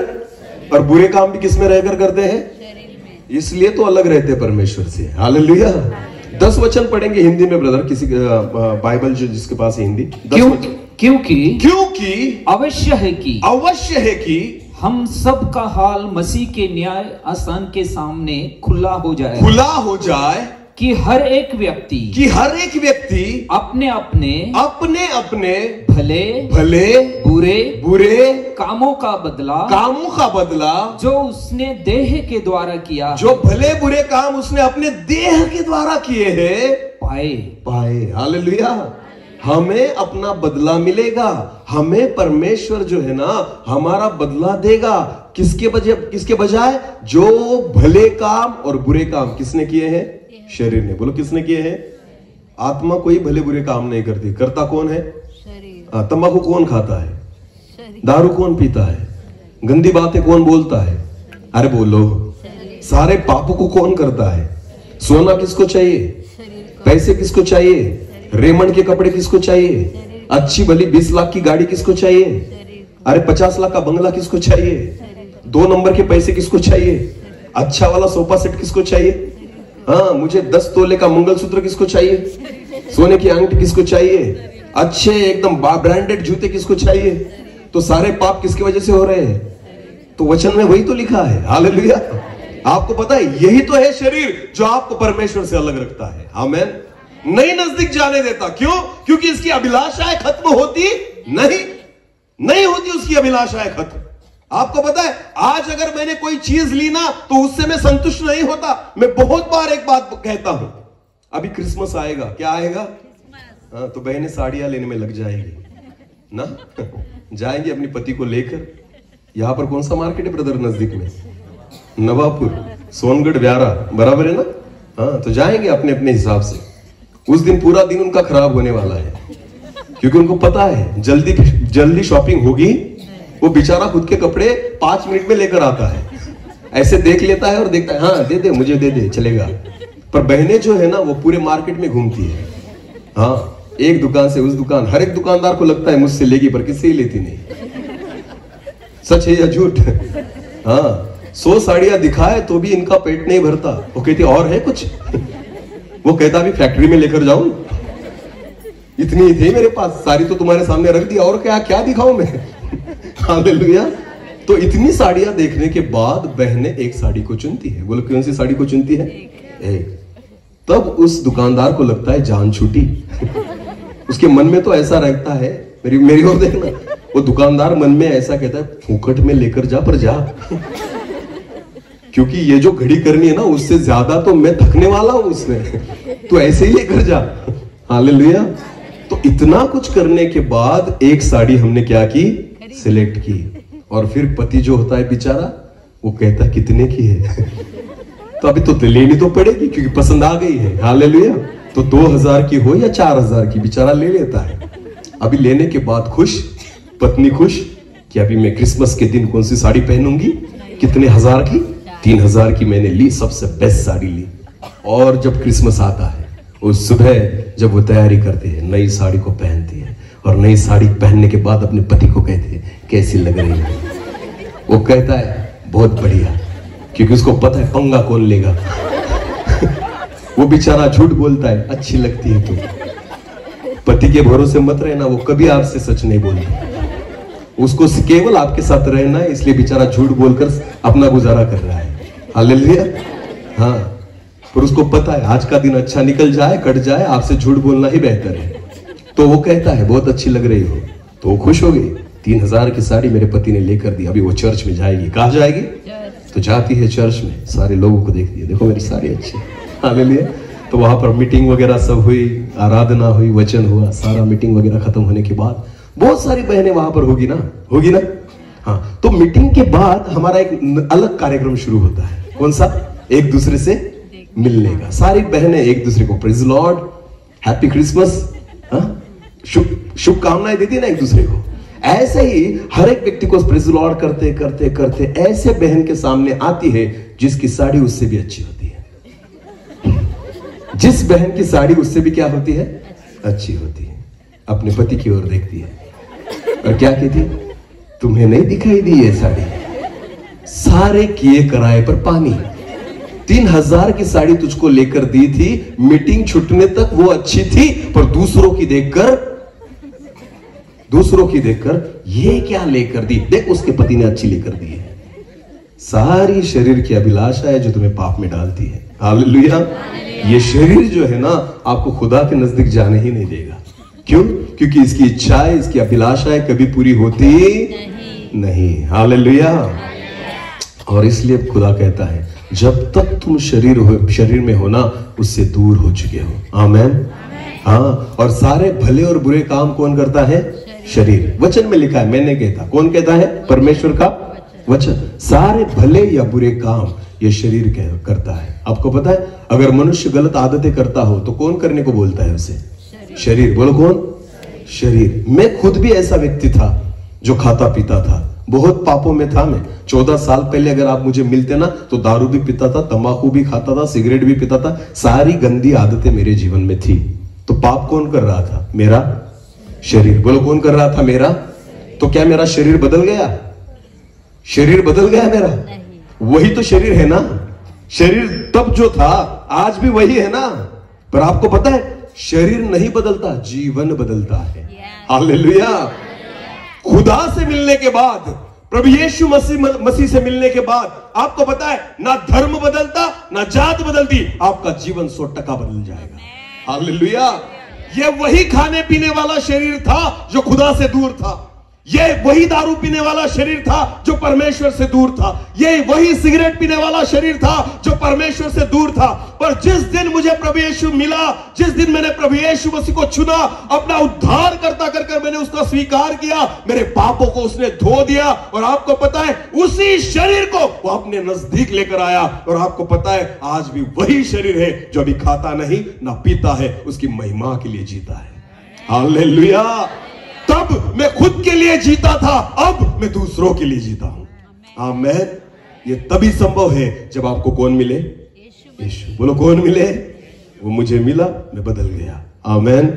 और बुरे काम भी किसमें रहकर करते हैं? इसलिए तो अलग रहते हैं परमेश्वर से। हालेलुया। 10 वचन पढ़ेंगे हिंदी में ब्रदर, किसी बाइबल जो जिसके पास है हिंदी। क्योंकि अवश्य है कि हम सब का हाल मसीह के न्याय आसान के सामने खुला हो जाए, कि हर एक व्यक्ति अपने अपने भले बुरे कामों का बदला जो उसने देह के द्वारा किया, जो भले बुरे काम उसने अपने देह के द्वारा किए हैं, पाए। हालेलुया। हमें अपना बदला मिलेगा, हमें परमेश्वर जो है ना हमारा बदला देगा। किसके बजाय? जो भले काम और बुरे काम किसने किए हैं? शरीर ने। बोलो किसने किए हैं? आत्मा कोई भले बुरे काम नहीं करती, करता कौन है? शरीर। तंबाकू कौन खाता है? दारू कौन पीता है? गंदी बातें कौन बोलता है? अरे बोलो। सारे पापों को कौन करता है? सोना किसको चाहिए? पैसे किसको चाहिए? रेमंड के कपड़े किसको चाहिए? अच्छी भली 20 लाख की गाड़ी किसको चाहिए? अरे 50 लाख का बंगला किसको चाहिए? 2 नंबर के पैसे किसको चाहिए? अच्छा वाला सोफा सेट किसको चाहिए? हाँ, मुझे 10 तोले का मंगलसूत्र किसको चाहिए? सोने की अंगूठी किसको चाहिए? अच्छे एकदम ब्रांडेड जूते किसको चाहिए? तो सारे पाप किसकी वजह से हो रहे हैं? तो वचन में वही तो लिखा है। हालेलुया। आपको पता है यही तो है शरीर जो आपको परमेश्वर से अलग रखता है। आमेन। नहीं नजदीक जाने देता। क्यों? क्योंकि इसकी अभिलाषाएं खत्म होती नहीं होती उसकी अभिलाषाएं खत्म। आपको पता है आज अगर मैंने कोई चीज ली ना तो उससे मैं संतुष्ट नहीं होता। मैं बहुत बार एक बात कहता हूं, अभी क्रिसमस आएगा। क्या आएगा? हाँ, तो बहनें साड़ियां लेने में लग जाएंगी ना जाएंगे अपनी पति को लेकर। यहां पर कौन सा मार्केट है ब्रदर नजदीक में? नवापुर, सोनगढ़, व्यारा, बराबर है ना? हाँ, तो जाएंगे अपने अपने हिसाब से। उस दिन पूरा दिन उनका खराब होने वाला है, क्योंकि उनको पता है जल्दी शॉपिंग होगी। वो बेचारा खुद के कपड़े 5 मिनट में लेकर आता है, ऐसे देख लेता है और देखता है, हाँ दे दे, मुझे दे दे, चलेगा। पर बहनें जो है ना वो पूरे मार्केट में घूमती है। हाँ, एक दुकान से उस दुकान, हर एक दुकानदार को लगता है मुझसे लेगी, पर किससे ही लेती नहीं। सच है या झूठ? हाँ, 100 साड़ियां दिखाए तो भी इनका पेट नहीं भरता। वो कहती और है कुछ? वो कहता भी फैक्ट्री में लेकर जाऊं, इतनी ही थी मेरे पास, सारी तो तुम्हारे सामने रख दिया, और क्या क्या दिखाऊं मैं? हालेलुया। तो इतनी साड़ियां देखने के बाद बहनें एक साड़ी को चुनती है। बोलो कौन सी साड़ी को चुनती है? एक। तब उस दुकानदार को लगता है जान छूटी। उसके मन में तो ऐसा रहता है, मेरी ओर देखना, वो दुकानदार मन में ऐसा कहता है फूकट में लेकर जा, पर जा, क्योंकि ये जो घड़ी करनी है ना, उससे ज्यादा तो मैं थकने वाला हूं उसमें, तो ऐसे ही लेकर जा। हालेलुया। तो इतना कुछ करने के बाद एक साड़ी हमने क्या की? सिलेक्ट की। और फिर पति जो होता है बेचारा, वो कहता है कितने की है? तो अभी तो लेनी तो पड़ेगी क्योंकि पसंद आ गई है। हालेलुया। तो 2000 की हो या 4000 की, बेचारा ले लेता है। अभी लेने के बाद खुश, पत्नी खुश कि अभी मैं क्रिसमस के दिन कौन सी साड़ी पहनूंगी, कितने हजार की? 3000 की मैंने ली, सबसे बेस्ट साड़ी ली। और जब क्रिसमस आता है, उस सुबह जब वो तैयारी करते हैं, नई साड़ी को पहनती है, और नई साड़ी पहनने के बाद अपने पति को कहते हैं कैसी लग रही है? वो कहता है बहुत बढ़िया, क्योंकि उसको पता है पंगा कौन लेगा। वो बेचारा झूठ बोलता है अच्छी लगती है तो। पति के भरोसे मत रहना, वो कभी आपसे सच नहीं बोलता, उसको केवल आपके साथ रहना है, इसलिए बेचारा झूठ बोलकर अपना गुजारा कर रहा है। हालेलुया। हाँ, पर उसको पता है आज का दिन अच्छा निकल जाए, कट जाए, आपसे झूठ बोलना ही बेहतर है। तो वो कहता है बहुत अच्छी लग रही हो, तो वो खुश हो गई। 3000 की साड़ी मेरे पति ने लेकर दी। अभी वो चर्च में जाएगी। कहाँ जाएगी? तो जाती है चर्च में, सारे लोगों को देखती है, देखो मेरी साड़ी अच्छी है। हालेलुया। तो वहां पर मीटिंग वगैरह सब हुई, आराधना हुई, वचन हुआ, सारा मीटिंग वगैरह खत्म होने के बाद बहुत सारी बहनें वहां पर होगी ना? हाँ, तो मीटिंग के बाद हमारा एक अलग कार्यक्रम शुरू होता है। कौन सा? एक दूसरे से मिलने का। सारी बहनें एक दूसरे को प्रेज लॉर्ड, हैप्पी क्रिसमस, शुभकामनाएं देती है ना एक दूसरे को। ऐसे ही हर एक व्यक्ति को प्रेज लॉर्ड करते करते करते ऐसे बहन के सामने आती है जिसकी साड़ी उससे भी अच्छी होती है। जिस बहन की साड़ी उससे भी क्या होती है? अच्छी होती है। अपने पति की ओर देखती है और क्या कहती? तुम्हें नहीं दिखाई दी ये साड़ी? सारे किए कराए पर पानी। 3000 की साड़ी तुझको लेकर दी थी, मीटिंग छुटने तक वो अच्छी थी, पर दूसरों की देखकर ये क्या लेकर दी? देख उसके पति ने अच्छी लेकर दी है। सारी शरीर की अभिलाषा है जो तुम्हें पाप में डालती है। हालेलुया। ये शरीर जो है ना, आपको खुदा के नजदीक जाने ही नहीं देगा। क्यों? क्योंकि इसकी इच्छाएं, इसकी अभिलाषाएं कभी पूरी होती नहीं। हालेलुया। और इसलिए खुदा कहता है जब तक तुम शरीर में हो ना, उससे दूर हो चुके हो। आमेन। हाँ, और सारे भले और बुरे काम कौन करता है? शरीर। वचन में लिखा है, मैंने कहता। कौन कहता है? परमेश्वर का वचन। सारे भले या बुरे काम ये शरीर करता है। आपको पता है, अगर मनुष्य गलत आदतें करता हो तो कौन करने को बोलता है उसे? शरीर। बोलो कौन? शरीर। मैं खुद भी ऐसा व्यक्ति था जो खाता पीता था, बहुत पापों में था मैं। 14 साल पहले अगर आप मुझे मिलते ना, तो दारू भी पीता था, तंबाकू भी खाता था, सिगरेट भी पीता था, सारी गंदी आदतें मेरे जीवन में थी। तो पाप कौन कर रहा था? मेरा शरीर। बोलो कौन कर रहा था? मेरा। तो क्या मेरा शरीर बदल गया? शरीर बदल गया मेरा? वही तो शरीर है ना। शरीर तब जो था आज भी वही है ना। पर आपको पता है, शरीर नहीं बदलता, जीवन बदलता है। हालेलुया। खुदा से मिलने के बाद, प्रभु यीशु मसीह से मिलने के बाद, आपको पता है ना धर्म बदलता, ना जात बदलती, आपका जीवन 100% बदल जाएगा। हालेलुया। ये वही खाने पीने वाला शरीर था जो खुदा से दूर था। ये वही दारू पीने वाला शरीर था जो परमेश्वर से दूर था। ये वही सिगरेट पीने वाला शरीर था जो परमेश्वर से दूर था। पर जिस दिन मुझे प्रभु यीशु मिला, जिस दिन मैंने प्रभु यीशु मसीह को चुना, अपना उद्धार करता कर मैंने उसका स्वीकार किया, मेरे पापों को उसने धो दिया। और आपको पता है, उसी शरीर को वो अपने नजदीक लेकर आया। और आपको पता है, आज भी वही शरीर है जो अभी खाता नहीं ना पीता है, उसकी महिमा के लिए जीता है। हालेलुया। तब मैं खुद के लिए जीता था, अब मैं दूसरों के लिए जीता हूं। आमेन। ये तभी संभव है जब आपको कौन मिले? यीशु। बोलो कौन मिले? वो मुझे मिला, मैं बदल गया। आमेन।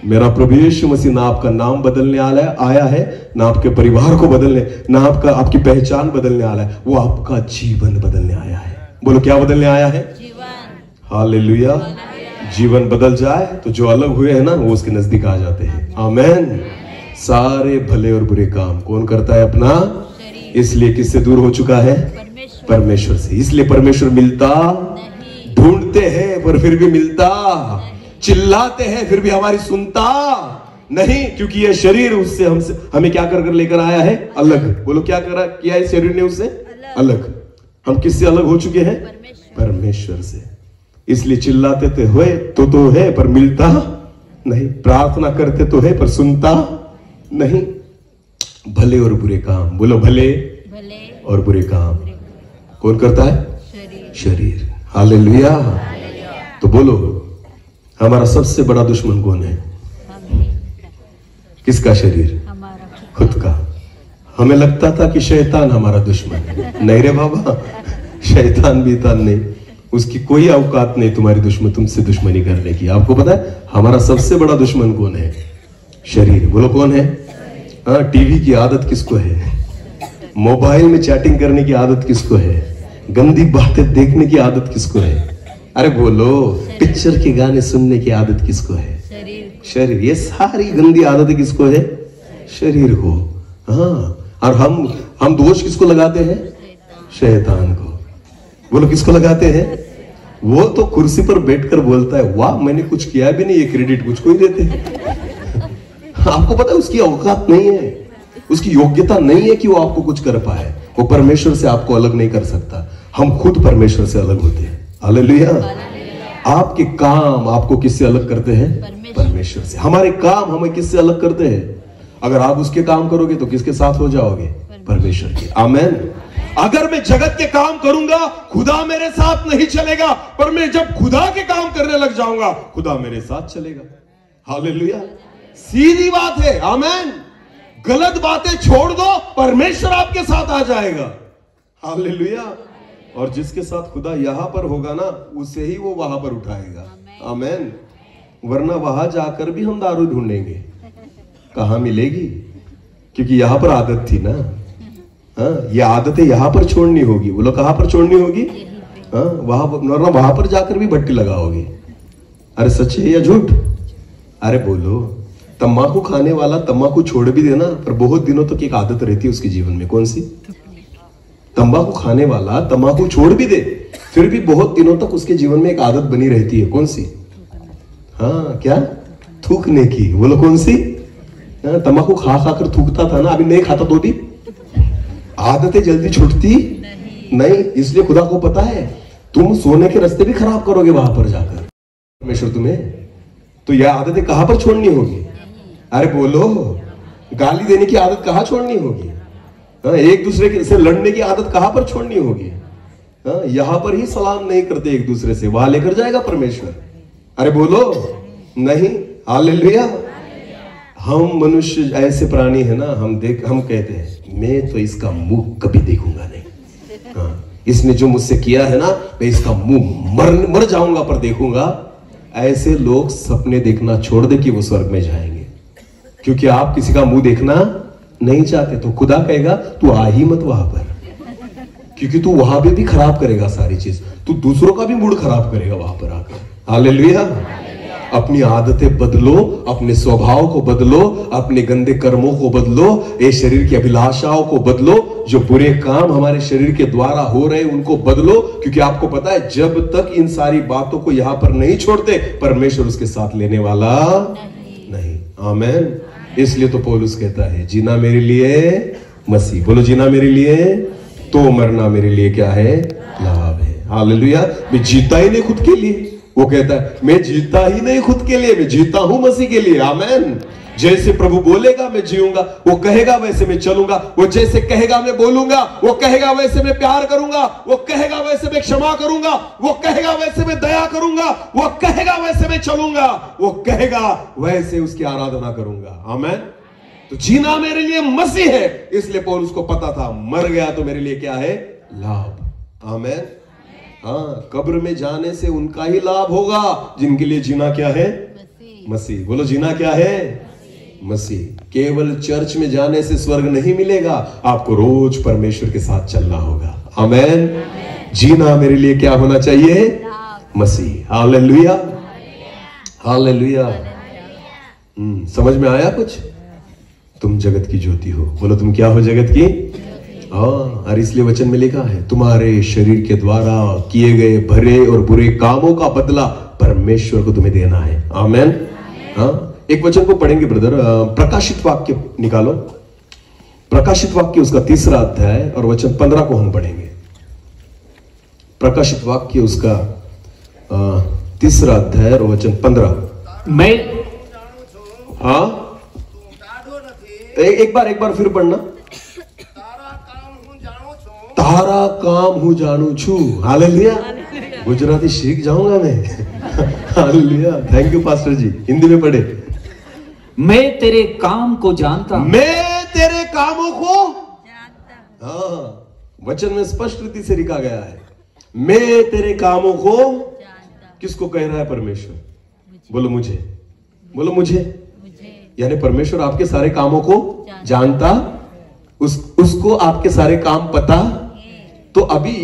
मेरा प्रभु यीशु मसीह ना आपका नाम बदलने आया है, ना आपके परिवार को बदलने, ना आपकी पहचान बदलने आया है, वो आपका जीवन बदलने आया है। बोलो क्या बदलने आया है? जीवन। हालेलुया। जीवन बदल जाए तो जो अलग हुए हैं ना वो उसके नजदीक आ जाते हैं। आमेन। सारे भले और बुरे काम कौन करता है? अपना। इसलिए किससे दूर हो चुका है? परमेश्वर से। इसलिए परमेश्वर मिलता, ढूंढते हैं पर फिर भी मिलता, चिल्लाते हैं फिर भी हमारी सुनता नहीं, क्योंकि यह शरीर उससे हमें क्या कर लेकर आया है? अलग। बोलो क्या किया है शरीर ने? उससे अलग। हम किससे अलग हो चुके हैं? परमेश्वर से। इसलिए चिल्लाते तो है पर मिलता नहीं, प्रार्थना करते तो है पर सुनता नहीं। भले और बुरे काम, बोलो भले और बुरे काम कौन करता है? शरीर। हालेलुया। तो बोलो हमारा सबसे बड़ा दुश्मन कौन है? किसका? शरीर। खुद का। हमें लगता था कि शैतान हमारा दुश्मन है। नहीं रे बाबा, शैतान बीतान नहीं, उसकी कोई औकात नहीं तुमसे दुश्मनी करने की। आपको पता है हमारा सबसे बड़ा दुश्मन कौन है? शरीर। बोलो कौन है? हाँ, टीवी की आदत किसको है? मोबाइल में चैटिंग करने की आदत किसको है? गंदी बातें देखने की आदत किसको है? अरे बोलो, पिक्चर के गाने सुनने की आदत किसको है? शरीर। ये सारी गंदी आदतें किसको है? शरीर को। हाँ, और हम दोष किसको लगाते हैं? शैतान को। बोलो किसको लगाते हैं? वो तो कुर्सी पर बैठकर बोलता है, वाह मैंने कुछ किया भी नहीं, ये क्रेडिट मुझको ही देते हैं। आपको पता है उसकी औकात नहीं है, उसकी योग्यता नहीं है कि वो आपको कुछ कर पाए। वो परमेश्वर से आपको अलग नहीं कर सकता। हम खुद परमेश्वर से अलग होते हैं। हालेलुया। आपके काम आपको किससे अलग करते हैं? परमेश्वर से। हमारे काम हमें किससे अलग करते हैं? अगर आप उसके काम करोगे तो किसके साथ हो जाओगे? परमेश्वर के। आमेन। अगर मैं जगत के काम करूंगा खुदा मेरे साथ नहीं चलेगा, पर मैं जब खुदा के काम करने लग जाऊंगा खुदा मेरे साथ चलेगा। हालेलुया। सीधी बात है। आमेन। गलत बातें छोड़ दो, परमेश्वर आपके साथ आ जाएगा। हालेलुया। और जिसके साथ खुदा यहां पर होगा ना, उसे ही वो वहां पर उठाएगा। आमेन। वरना वहां जाकर भी हम दारू ढूंढेंगे, कहां मिलेगी? क्योंकि यहां पर आदत थी ना। हाँ, ये आदतें यहां पर छोड़नी होगी। बोलो कहां पर छोड़नी होगी? हाँ, वहां पर जाकर भी भट्टी लगाओगे। अरे सच है या झूठ? अरे बोलो, तंबाकू खाने वाला तंबाकू छोड़ भी देना, पर बहुत दिनों तक एक आदत रहती है उसके जीवन में। कौन सी? तंबाकू खाने वाला तंबाकू छोड़ भी दे, फिर भी बहुत दिनों तक उसके जीवन में एक आदत बनी रहती है। कौन सी? हाँ, क्या? थूकने की। बोलो कौन सी? तंबाकू खा कर थूकता था ना, अभी नहीं खाता तो भी आदतें जल्दी छूटती नहीं। इसलिए खुदा को पता है तुम सोने के रास्ते भी खराब करोगे वहां पर जाकर। परमेश्वर तुम्हें तो यह आदतें कहां पर छोड़नी होगी? अरे बोलो, गाली देने की आदत कहां छोड़नी होगी? एक दूसरे से लड़ने की आदत कहां पर छोड़नी होगी? यहां पर ही सलाम नहीं करते एक दूसरे से, वहां लेकर जाएगा परमेश्वर। अरे बोलो नहीं। हालेलुया। हम मनुष्य ऐसे प्राणी है ना, हम कहते हैं मैं तो इसका मुंह कभी देखूंगा नहीं। हाँ, इसने जो मुझसे किया है ना, मैं इसका मुंह मर जाऊंगा पर देखूंगा। ऐसे लोग सपने देखना छोड़ दे कि वो स्वर्ग में जाएंगे, क्योंकि आप किसी का मुंह देखना नहीं चाहते। तो खुदा कहेगा तू आ ही मत वहां पर, क्योंकि तू वहां भी खराब करेगा सारी चीज, तू दूसरों का भी मूड खराब करेगा वहां पर आकर। हालेलुया। अपनी आदतें बदलो, अपने स्वभाव को बदलो, अपने गंदे कर्मों को बदलो, ये शरीर की अभिलाषाओं को बदलो, जो बुरे काम हमारे शरीर के द्वारा हो रहे उनको बदलो। क्योंकि आपको पता है जब तक इन सारी बातों को यहां पर नहीं छोड़ते, परमेश्वर उसके साथ लेने वाला नहीं। आमेन। इसलिए तो पौलुस कहता है जीना मेरे लिए मसीह। बोलो जीना मेरे लिए, तो मरना मेरे लिए क्या है? लाभ है। हालेलुया। मैं जीता ही नहीं खुद के लिए, वो कहता है मैं जीता ही नहीं खुद के लिए, मैं जीता हूं मसीह के लिए। आमेन। जैसे प्रभु बोलेगा मैं जीऊंगा, वो कहेगा वैसे मैं चलूंगा, वो जैसे कहेगा मैं बोलूंगा, वो कहेगा वैसे मैं प्यार करूंगा, वो कहेगा वैसे मैं क्षमा करूंगा, वो कहेगा वैसे मैं दया करूंगा, वो कहेगा वैसे मैं चलूंगा, वो कहेगा वैसे उसकी आराधना करूंगा। आमेन। तो जीना मेरे लिए मसीह है। इसलिए पौलुस को पता था मर गया तो मेरे लिए क्या है? लाभ। आमेन। हाँ, कब्र में जाने से उनका ही लाभ होगा जिनके लिए जीना क्या है? मसीह। बोलो जीना क्या है? मसीह। केवल चर्च में जाने से स्वर्ग नहीं मिलेगा, आपको रोज परमेश्वर के साथ चलना होगा। आमेन। जीना मेरे लिए क्या होना चाहिए? मसीह। Hallelujah, hallelujah. समझ में आया कुछ? तुम जगत की ज्योति हो। बोलो तुम क्या हो? जगत की। और इसलिए वचन में लिखा है, तुम्हारे शरीर के द्वारा किए गए भले और बुरे कामों का बदला परमेश्वर को तुम्हें देना है। आमेन। हाँ, एक वचन को पढ़ेंगे ब्रदर, प्रकाशित वाक्य निकालो। प्रकाशित वाक्य उसका 3रा अध्याय और वचन 15 को हम पढ़ेंगे। प्रकाशित वाक्य उसका 3रा अध्याय और वचन 15। मैं हाँ, एक बार फिर पढ़ना। तारा काम हूं जानू छू। हालेलुया। गुजराती सीख जाऊंगा मैं। हालेलुया। थैंक यू पास्टर जी। हिंदी में पढ़े। मैं तेरे काम को जानता हूं। मैं तेरे कामों को जानता। हाँ, वचन में स्पष्ट रीति से लिखा गया है, मैं तेरे कामों को जानता। किसको कह रहा है? परमेश्वर। बोलो मुझे। बोलो मुझे। यानी परमेश्वर आपके सारे कामों को जानता, उसको आपके सारे काम पता। तो अभी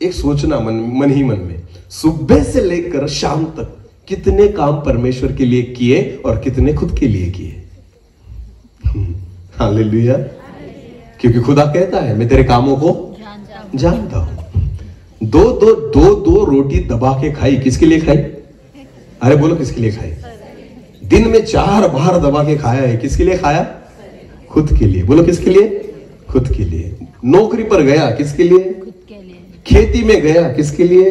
एक सोचना मन ही मन में, सुबह से लेकर शाम तक कितने काम परमेश्वर के लिए किए और कितने खुद के लिए किए? हालेलुया। क्योंकि खुदा कहता है मैं तेरे कामों को जानता हूं। दो रोटी दबा के खाई, किसके लिए खाई? अरे बोलो किसके लिए खाई? दिन में 4 बार दबा के खाया है, किसके लिए खाया? खुद के लिए। बोलो किसके लिए? खुद के लिए। नौकरी पर गया, किसके लिए? खेती में गया, किसके लिए?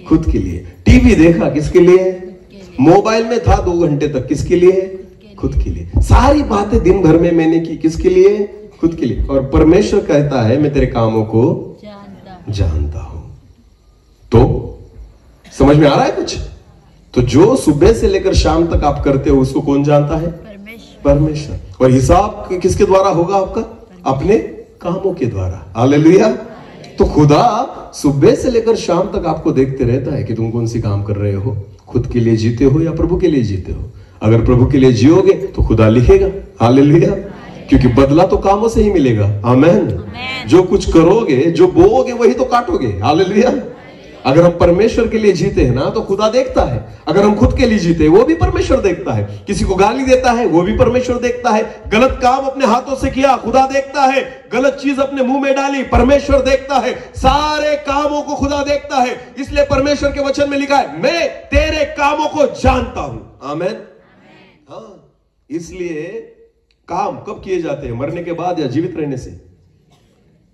खुद के लिए। टीवी देखा, किसके लिए? मोबाइल में था 2 घंटे तक, किसके लिए? खुद के लिए। सारी बातें दिन भर में मैंने की, किसके लिए? खुद के लिए। और परमेश्वर कहता है मैं तेरे कामों को जानता हूं। तो समझ में आ रहा है कुछ? तो जो सुबह से लेकर शाम तक आप करते हो उसको कौन जानता है? परमेश्वर। और हिसाब किसके द्वारा होगा आपका? अपने कामों के द्वारा। हालेलुया। तो खुदा सुबह से लेकर शाम तक आपको देखते रहता है कि तुम कौन सी काम कर रहे हो, खुद के लिए जीते हो या प्रभु के लिए जीते हो। अगर प्रभु के लिए जियोगे तो खुदा लिखेगा। हालेलुया। क्योंकि बदला तो कामों से ही मिलेगा। आमेन। जो कुछ करोगे, जो बोओगे वही तो काटोगे। हालेलुया। अगर हम परमेश्वर के लिए जीते हैं ना तो खुदा देखता है। अगर हम खुद के लिए जीते वो भी परमेश्वर देखता है। किसी को गाली देता है वो भी परमेश्वर देखता है। गलत काम अपने हाथों से किया, खुदा देखता है। गलत चीज अपने मुंह में डाली, परमेश्वर देखता है। सारे कामों को खुदा देखता है। इसलिए परमेश्वर के वचन में लिखा है मैं तेरे कामों को जानता हूं। आमेन। हाँ, इसलिए काम कब किए जाते हैं? मरने के बाद या जीवित रहने से?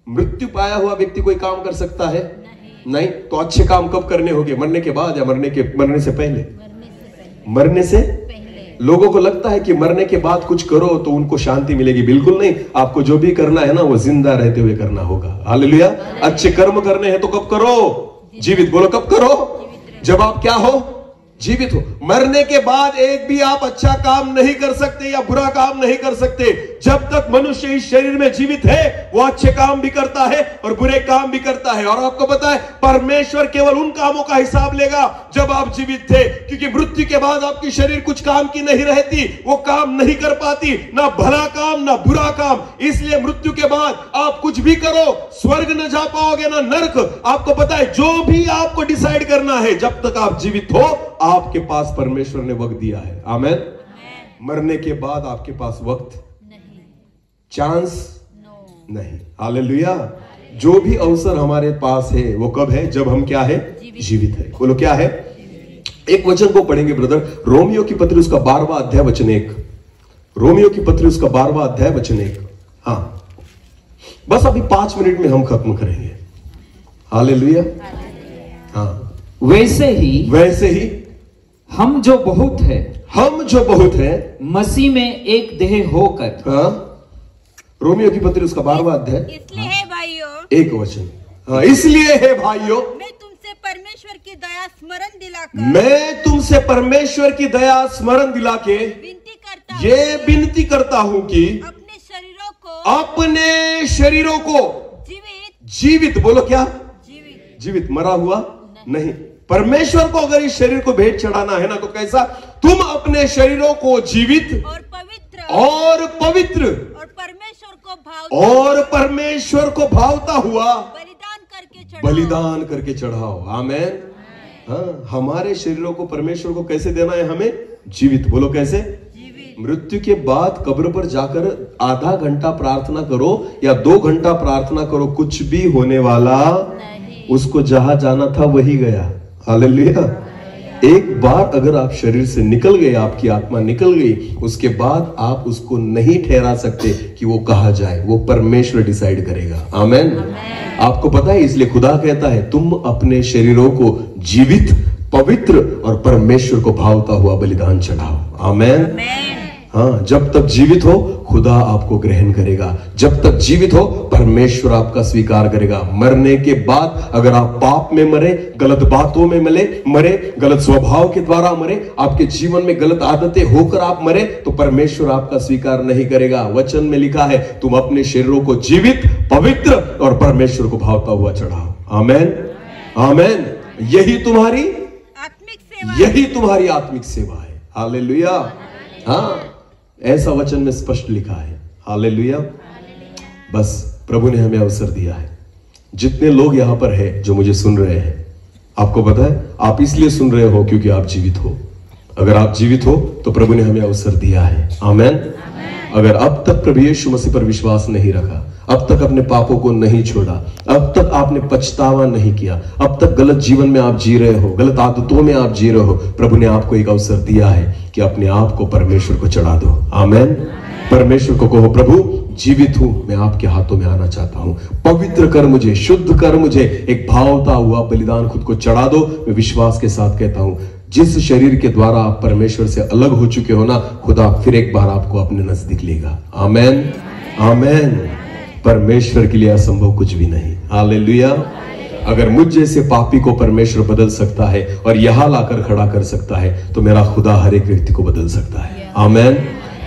मृत्यु पाया हुआ व्यक्ति कोई काम कर सकता है? नहीं। तो अच्छे काम कब करने होंगे? मरने के बाद या मरने से पहले? मरने से पहले। लोगों को लगता है कि मरने के बाद कुछ करो तो उनको शांति मिलेगी। बिल्कुल नहीं। आपको जो भी करना है ना वो जिंदा रहते हुए करना होगा। हालेलुया। अच्छे कर्म करने हैं तो कब करो? जीवित। बोलो कब करो? जब आप क्या हो? जीवित हो। मरने के बाद एक भी आप अच्छा काम नहीं कर सकते या बुरा काम नहीं कर सकते। जब तक मनुष्य इस शरीर में जीवित है वो अच्छे काम भी करता है और बुरे काम भी करता है। और आपको पता है परमेश्वर केवल उन कामों का हिसाब लेगा जब आप जीवित थे। क्योंकि मृत्यु के बाद आपकी शरीर कुछ काम की नहीं रहती, वो काम नहीं कर पाती, ना भला काम ना बुरा काम। इसलिए मृत्यु के बाद आप कुछ भी करो स्वर्ग न जा पाओगे ना नरक। आपको पता है जो भी आपको डिसाइड करना है जब तक आप जीवित हो आपके पास परमेश्वर ने वक्त दिया है। आमेन। मरने के बाद आपके पास वक्त नहीं, चांस नहीं। हालेलुया। जो भी अवसर हमारे पास है वो कब है? जब हम क्या है? जीवित है। बोलो क्या है? एक वचन को पढ़ेंगे ब्रदर, रोमियो की पत्री उसका 12वां अध्याय वचन 1। रोमियो की पत्री उसका 12वां अध्याय वचन 1। हाँ, बस अभी 5 मिनट में हम खत्म करेंगे। हालेलुया। हाँ, वैसे ही हम जो बहुत है मसीह में एक देह होकर। हाँ, रोमियो की पत्री उसका 12वां अध्याय। इसलिए है भाइयों, एक वचन। हाँ, इसलिए है भाइयों मैं तुमसे परमेश्वर की दया स्मरण दिला के ये विनती करता हूं कि अपने शरीरों को जीवित। बोलो क्या? जीवित। मरा हुआ नहीं। परमेश्वर को अगर इस शरीर को भेंट चढ़ाना है ना, तो कैसा? तुम अपने शरीरों को जीवित और पवित्र और परमेश्वर को भावता हुआ बलिदान करके चढ़ाओ। आमेन। हाँ, हमारे शरीरों को परमेश्वर को कैसे देना है? हमें जीवित। बोलो कैसे? मृत्यु के बाद कब्र पर जाकर आधा घंटा प्रार्थना करो या 2 घंटा प्रार्थना करो, कुछ भी होने वाला नहीं। उसको जहां जाना था वही गया। हालेलुया। एक बार अगर आप शरीर से निकल गए, आपकी आत्मा निकल गई, उसके बाद आप उसको नहीं ठहरा सकते कि वो कहां जाए। वो परमेश्वर डिसाइड करेगा। आमेन। आपको पता है, इसलिए खुदा कहता है तुम अपने शरीरों को जीवित, पवित्र और परमेश्वर को भावता हुआ बलिदान चढ़ाओ। आमेन। हाँ, जब तक जीवित हो खुदा आपको ग्रहण करेगा, जब तक जीवित हो परमेश्वर आपका स्वीकार करेगा। मरने के बाद अगर आप पाप में मरे, गलत बातों में मरे, गलत स्वभाव के द्वारा मरे, आपके जीवन में गलत आदतें होकर आप मरे, तो परमेश्वर आपका स्वीकार नहीं करेगा। वचन में लिखा है तुम अपने शरीरों को जीवित, पवित्र और परमेश्वर को भावता हुआ चढ़ाओ। आमेन। आमेन। यही तुम्हारी आत्मिक सेवा है। हालेलुया। हाँ, ऐसा वचन में स्पष्ट लिखा है। हालेलुया। बस प्रभु ने हमें अवसर दिया है। जितने लोग यहां पर है जो मुझे सुन रहे हैं, आपको पता है आप इसलिए सुन रहे हो क्योंकि आप जीवित हो। अगर आप जीवित हो तो प्रभु ने हमें अवसर दिया है। आमेन। अगर अब तक प्रभु यीशु मसीह पर विश्वास नहीं रखा, अब तक अपने पापों को नहीं छोड़ा, अब तक आपने पछतावा नहीं किया, अब तक गलत जीवन में आप जी रहे हो, गलत आदतों में आप जी रहे हो, प्रभु ने आपको एक अवसर दिया है कि अपने आप को परमेश्वर को चढ़ा दो। आमेन। परमेश्वर को कहो, प्रभु जीवित हूं, मैं आपके हाथों में आना चाहता हूं, पवित्र कर मुझे, शुद्ध कर मुझे, एक भावता हुआ बलिदान खुद को चढ़ा दो। मैं विश्वास के साथ कहता हूं, जिस शरीर के द्वारा आप परमेश्वर से अलग हो चुके हो ना, खुदा फिर एक बार आपको अपने नजदीक लेगा। आमेन। आमेन। परमेश्वर के लिए असंभव कुछ भी नहीं। हालेलुया। अगर मुझ जैसे पापी को परमेश्वर बदल सकता है और यहां लाकर खड़ा कर सकता है, तो मेरा खुदा हर एक व्यक्ति को बदल सकता है। आमेन।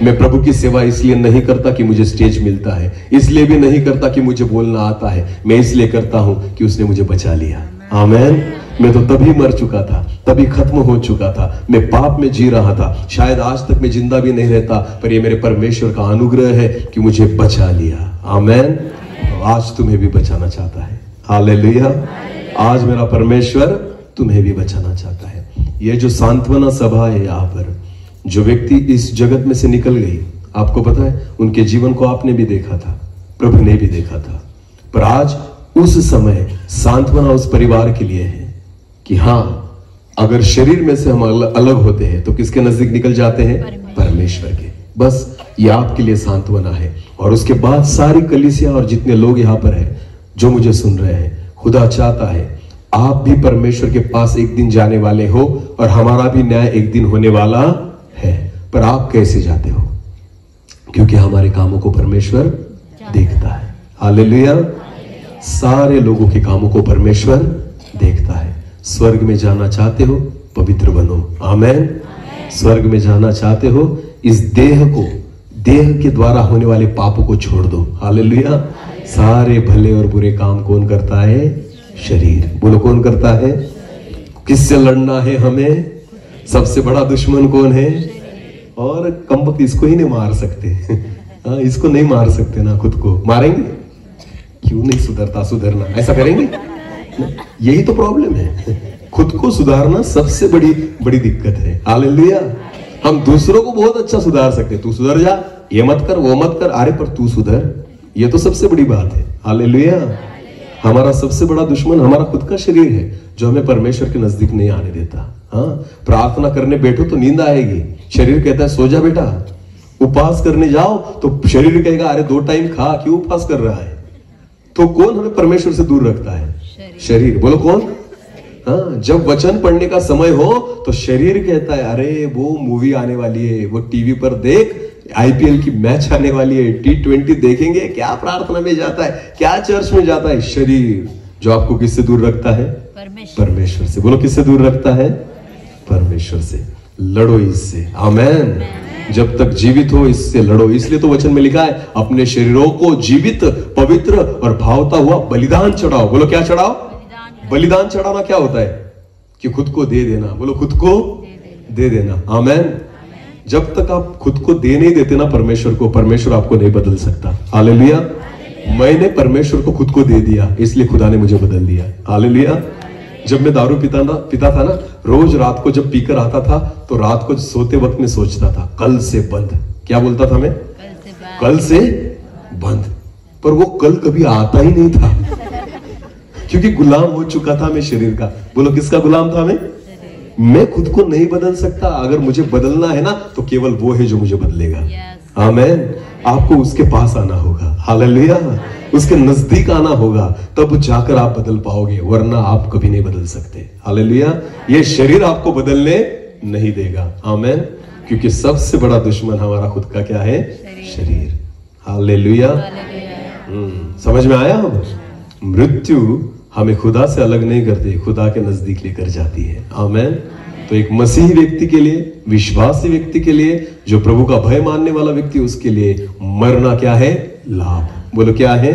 मैं प्रभु की सेवा इसलिए नहीं करता कि मुझे स्टेज मिलता है, इसलिए भी नहीं करता कि मुझे बोलना आता है, मैं इसलिए करता हूं कि उसने मुझे बचा लिया। आमेन। मैं तो तभी मर चुका था, तभी खत्म हो चुका था, मैं पाप में जी रहा था, शायद आज तक मैं जिंदा भी नहीं रहता, पर ये मेरे परमेश्वर का अनुग्रह है कि मुझे बचा लिया। आमेन। आज तुम्हें भी बचाना चाहता है। हालेलुया। आज मेरा परमेश्वर तुम्हें भी बचाना चाहता है। ये जो सांत्वना सभा है, यहाँ पर जो व्यक्ति इस जगत में से निकल गई, आपको पता है उनके जीवन को आपने भी देखा था, प्रभु ने भी देखा था, पर आज उस समय सांत्वना उस परिवार के लिए है कि हाँ, अगर शरीर में से हम अलग होते हैं तो किसके नजदीक निकल जाते हैं? परमेश्वर के। बस ये आपके लिए सांत्वना है। और उसके बाद सारी कलीसिया और जितने लोग यहाँ पर हैं जो मुझे सुन रहे हैं, खुदा चाहता है आप भी परमेश्वर के पास एक दिन जाने वाले हो और हमारा भी न्याय एक दिन होने वाला है। पर आप कैसे जाते हो? क्योंकि हमारे कामों को परमेश्वर देखता है। हालेलुया। सारे लोगों के कामों को परमेश्वर देखता है। स्वर्ग में जाना चाहते हो, पवित्र बनो। आमेन। स्वर्ग में जाना चाहते हो, इस देह के द्वारा होने वाले पापों को छोड़ दो। हालेलुया। सारे भले और बुरे काम कौन करता है? शरीर। बोलो कौन करता है? किससे लड़ना है हमें? सबसे बड़ा दुश्मन कौन है? और कम वक्त इसको ही नहीं मार सकते। इसको नहीं मार सकते ना, खुद को मारेंगे? क्यों नहीं सुधरना? ऐसा करेंगे? यही तो प्रॉब्लम है। खुद को सुधारना सबसे बड़ी दिक्कत है। हालेलुया। हम दूसरों को बहुत अच्छा सुधार सकते, तू सुधर जा, ये मत कर, वो मत कर, अरे पर तू सुधर, ये तो सबसे बड़ी बात है। हालेलुया। हमारा सबसे बड़ा दुश्मन हमारा खुद का शरीर है, जो हमें परमेश्वर के नजदीक नहीं आने देता। हाँ, प्रार्थना करने बैठो तो नींद आएगी, शरीर कहता है सो जा बेटा। उपवास करने जाओ तो शरीर कहेगा अरे 2 टाइम खा, क्यों उपवास कर रहा है? तो कौन हमें परमेश्वर से दूर रखता है? शरीर। बोलो कौन? हाँ, जब वचन पढ़ने का समय हो तो शरीर कहता है अरे वो मूवी आने वाली है, वो टीवी पर देख, आईपीएल की मैच आने वाली है, T20 देखेंगे। क्या प्रार्थना में जाता है, क्या चर्च में जाता है? शरीर। जो आपको किससे दूर रखता है? परमेश्वर से। बोलो किससे दूर रखता है? परमेश्वर से। लड़ो इससे। आमेन। जब तक जीवित हो इससे लड़ो। इसलिए तो वचन में लिखा है अपने शरीरों को जीवित, पवित्र और भावता हुआ बलिदान चढ़ाओ। बोलो क्या चढ़ाओ? बलिदान चढ़ाना क्या होता है? कि खुद को दे देना। बोलो खुद को दे देना। आमेन। जब तक आप खुद को दे नहीं देते ना परमेश्वर को, परमेश्वर आपको नहीं बदल सकता। हालेलुया। मैंने परमेश्वर को खुद को दे दिया, इसलिए खुदा ने मुझे बदल दिया। हालेलुया। जब मैं दारू पीता था ना, रोज रात को जब पीकर आता था तो रात को सोते वक्त में सोचता था कल से बंद। क्या बोलता था मैं? कल से बंद। पर वो कल कभी आता ही नहीं था क्योंकि गुलाम हो चुका था मैं शरीर का। बोलो किसका गुलाम था मैं खुद को नहीं बदल सकता। अगर मुझे बदलना है ना तो केवल वो है जो मुझे बदलेगा। आमेन। आपको उसके पास आना होगा। हालेलुया। उसके नजदीक आना होगा, तब जाकर आप बदल पाओगे, वरना आप कभी नहीं बदल सकते। हालेलुया। ये शरीर आपको बदलने नहीं देगा। आमेन। क्योंकि सबसे बड़ा दुश्मन हमारा खुद का क्या है? शरीर। हालेलुया। समझ में आया? हम मृत्यु हमें खुदा से अलग नहीं करती, खुदा के नजदीक लेकर जाती है। आमेन। तो एक मसीही व्यक्ति के लिए, विश्वासी व्यक्ति के लिए, जो प्रभु का भय मानने वाला व्यक्ति, उसके लिए मरना क्या है? लाभ। बोलो क्या है?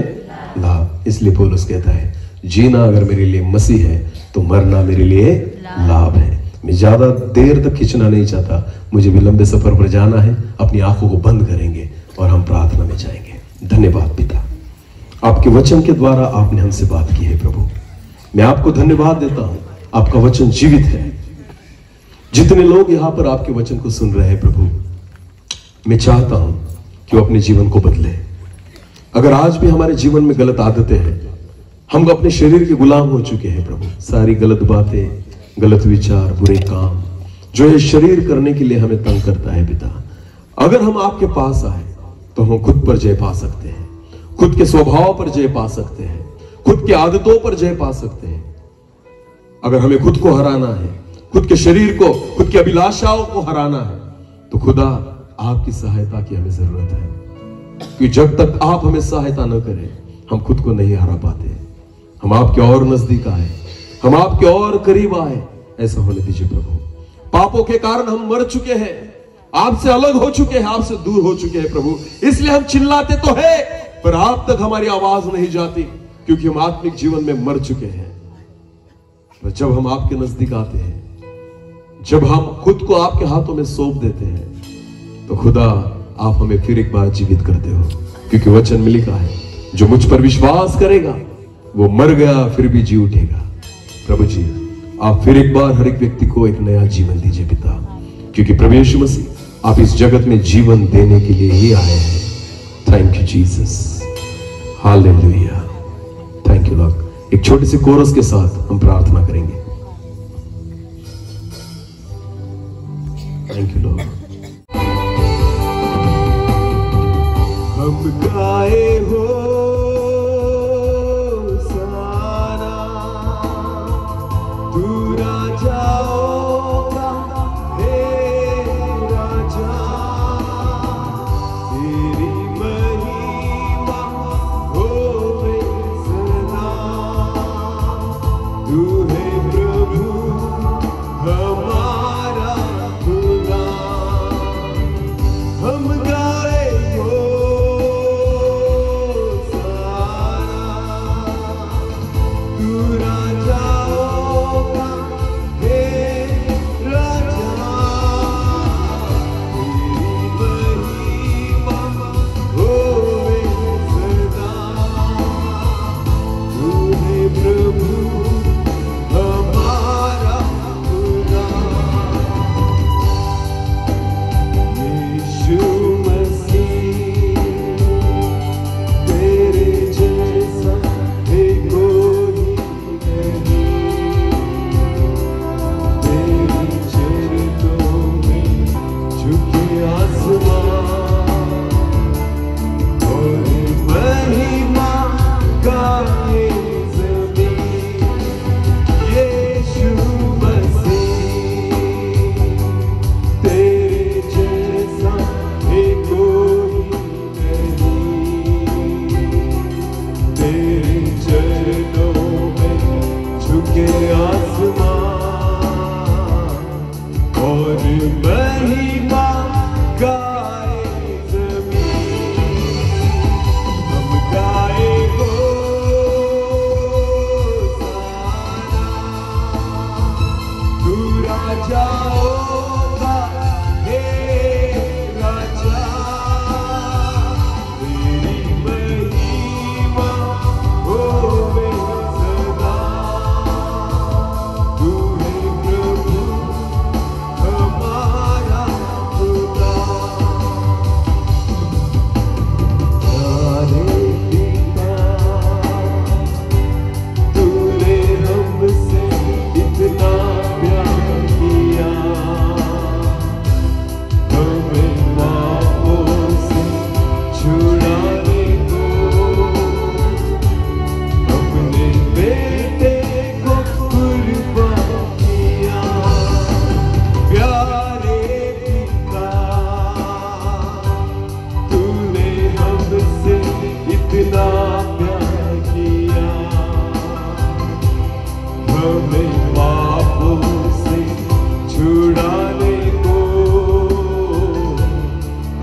लाभ। इसलिए पौलुस कहता है जीना अगर मेरे लिए मसीह है तो मरना मेरे लिए लाभ है। मैं ज्यादा देर तक खींचना नहीं चाहता, मुझे भी लंबे सफर पर जाना है। अपनी आंखों को बंद करेंगे और हम प्रार्थना में जाएंगे। धन्यवाद पिता, आपके वचन के द्वारा आपने हमसे बात की है प्रभु। मैं आपको धन्यवाद देता हूं, आपका वचन जीवित है। जितने लोग यहां पर आपके वचन को सुन रहे हैं प्रभु, मैं चाहता हूं कि वो अपने जीवन को बदले। अगर आज भी हमारे जीवन में गलत आदतें हैं, हम अपने शरीर के गुलाम हो चुके हैं प्रभु, सारी गलत बातें, गलत विचार, बुरे काम जो ये शरीर करने के लिए हमें तंग करता है पिता, अगर हम आपके पास आए तो हम खुद पर जय पा सकते हैं, खुद के स्वभाव पर जय पा सकते हैं, खुद की आदतों पर जय पा सकते हैं। अगर हमें खुद को हराना है, खुद के शरीर को, खुद की अभिलाषाओं को हराना है, तो खुदा आपकी सहायता की हमें जरूरत है। कि जब तक आप हमें सहायता न करें हम खुद को नहीं हरा पाते। हम आपके और नजदीक आए, हम आपके और करीब आए, ऐसा होने दीजिए प्रभु। पापों के कारण हम मर चुके हैं, आपसे अलग हो चुके हैं, आपसे दूर हो चुके हैं प्रभु। इसलिए हम चिल्लाते तो है पर आप तक हमारी आवाज नहीं जाती, क्योंकि हम आत्मिक जीवन में मर चुके हैं। पर जब हम आपके नजदीक आते हैं, जब हम खुद को आपके हाथों में सौंप देते हैं, तो खुदा आप हमें फिर एक बार जीवित करते हो। क्योंकि वचन में लिखा है जो मुझ पर विश्वास करेगा वो मर गया फिर भी जी उठेगा। प्रभु जी आप फिर एक बार हर एक व्यक्ति को एक नया जीवन दीजिए पिता, क्योंकि प्रभु यीशु मसीह आप इस जगत में जीवन देने के लिए ही आए हैं। Thank you Jesus. Hallelujah. Thank you Lord. एक छोटी सी कोरस के साथ हम प्रार्थना करेंगे। Thank you Lord. हम गाए हो सारा, तू राजाओं का हे राजा, तेरी महिमा होवे सदा। तू है प्रभु हमारा खुदा। हम गाए हो जाओगा हे राजा, तेरी महिमा होवे सदा। तू है प्रभु हमारा खुदा। प्यारे पिता, तूने हमसे इतना प्यार किया, हमें पापों से छुड़ाने को अपने बेटे को कुर्बान किया। प्यारे पिता, तूने हमसे इतना प्यार किया, हमें पापों से छुड़ाने को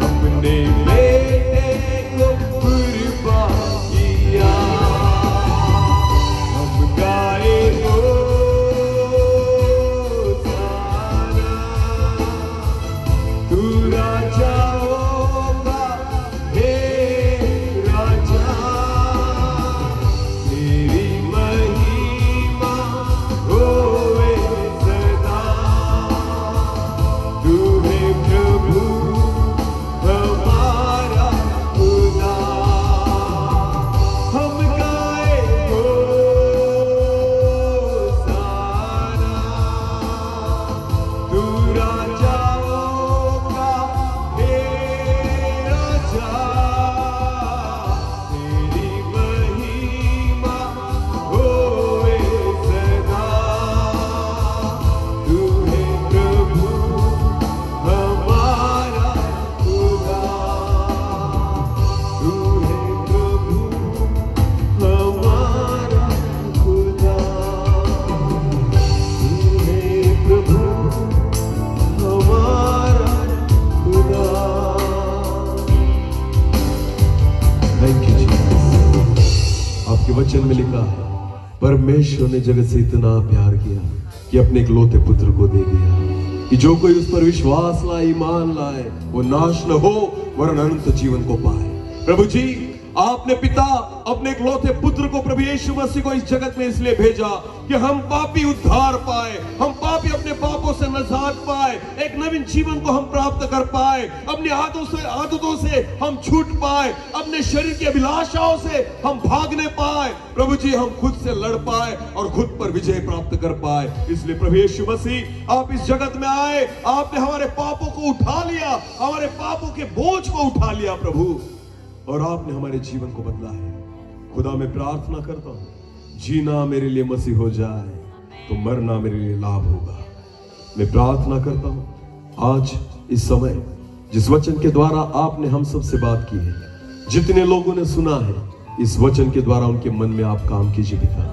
अपने बेटे को कुर्बान किया। हम गाए होसाना, तू राजा होगा हे राजा, तेरी महिमा होवे सदा। तू है प्रभु हमारा खुदा। हम गाए होसाना, तू राजा होगा हे राजा, तेरी महिमा होवे सदा। तू है प्रभु हमारा खुदा। तू है प्रभु हमारा खुदा। तू है प्रभु हमारा खुदा। Thank you Jesus. आपके वचन में लिखा है, परमेश्वर ने जगत से इतना प्यार किया कि अपने इकलौते पुत्र को दे दिया, कि जो कोई उस पर विश्वास लाए, ईमान लाए, वो नाश न हो वरन अनंत जीवन को पाए। प्रभु जी, आपने पिता अपने इकलौते पुत्र को प्रभु यीशु मसीह को इस जगत में इसलिए भेजा कि हम पापी उद्धार पाए, हम पापी अपने पापों से निजात पाए, एक नवीन जीवन को हम प्राप्त कर पाए, अपनी आदतों से हम छूट पाए, अपने शरीर की अभिलाषाओं से हम भागने पाए। प्रभु जी, हम खुद से लड़ पाए और खुद पर विजय प्राप्त कर पाए। इसलिए प्रभु यीशु मसीह, आप इस जगत में आए, आपने हमारे पापों को उठा लिया, हमारे पापों के बोझ को उठा लिया प्रभु, और आपने हमारे जीवन को बदला है। खुदा मैं प्रार्थना करता हूं, जीना मेरे लिए मसीह हो जाए तो मरना मेरे लिए लाभ होगा। मैं प्रार्थना करता हूं आज इस समय जिस वचन के द्वारा आपने हम सब से बात की है, जितने लोगों ने सुना है, इस वचन के द्वारा उनके मन में आप काम कीजिए पिता,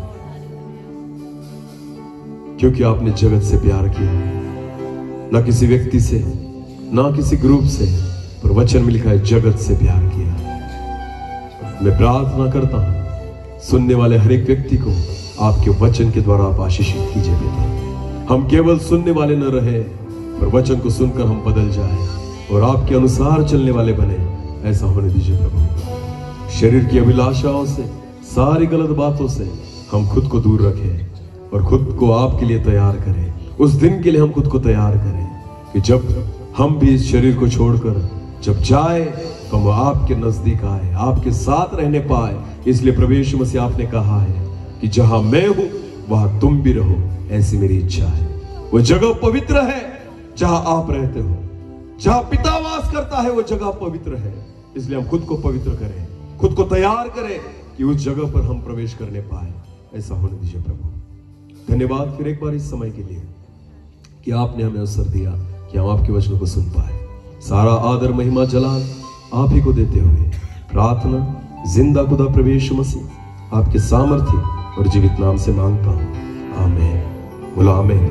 क्योंकि आपने जगत से प्यार किया, ना किसी व्यक्ति से, ना किसी ग्रुप से, पर वचन में लिखा है जगत से प्यार किया। मैं प्रार्थना करता हूं सुनने वाले हर एक व्यक्ति को आपके वचन के द्वारा आप आशीषित कीजिए पिता। हम केवल सुनने वाले न रहे, पर वचन को सुनकर हम बदल जाए और आपके अनुसार चलने वाले बने। ऐसा होने दीजिए प्रभु। शरीर की अभिलाषाओं से, सारी गलत बातों से हम खुद को दूर रखें और खुद को आपके लिए तैयार करें। उस दिन के लिए हम खुद को तैयार करें कि जब हम भी इस शरीर को छोड़कर जब जाए तो हम आपके नजदीक आए, आपके साथ रहने पाए। इसलिए प्रभु यीशु मसीह आपने कहा है कि जहां मैं हूं वहां तुम भी रहो, ऐसी मेरी इच्छा है। वो जगह पवित्र है जहां आप रहते हो, जहां पिता वास करता है वो जगह पवित्र है। इसलिए हम खुद को पवित्र करें, खुद को तैयार करें कि उस जगह पर हम प्रवेश करने पाए। ऐसा होने दीजिए प्रभु। धन्यवाद फिर एक बार इस समय के लिए कि आपने हमें अवसर दिया कि हम आपके वचनों को सुन पाए। सारा आदर महिमा जलाल आप ही को देते हुए प्रार्थना जिंदा खुदा प्रभु यीशु मसीह आपके सामर्थ्य और जीवित नाम से मांगता हूं, आमीन। बोलो आमीन।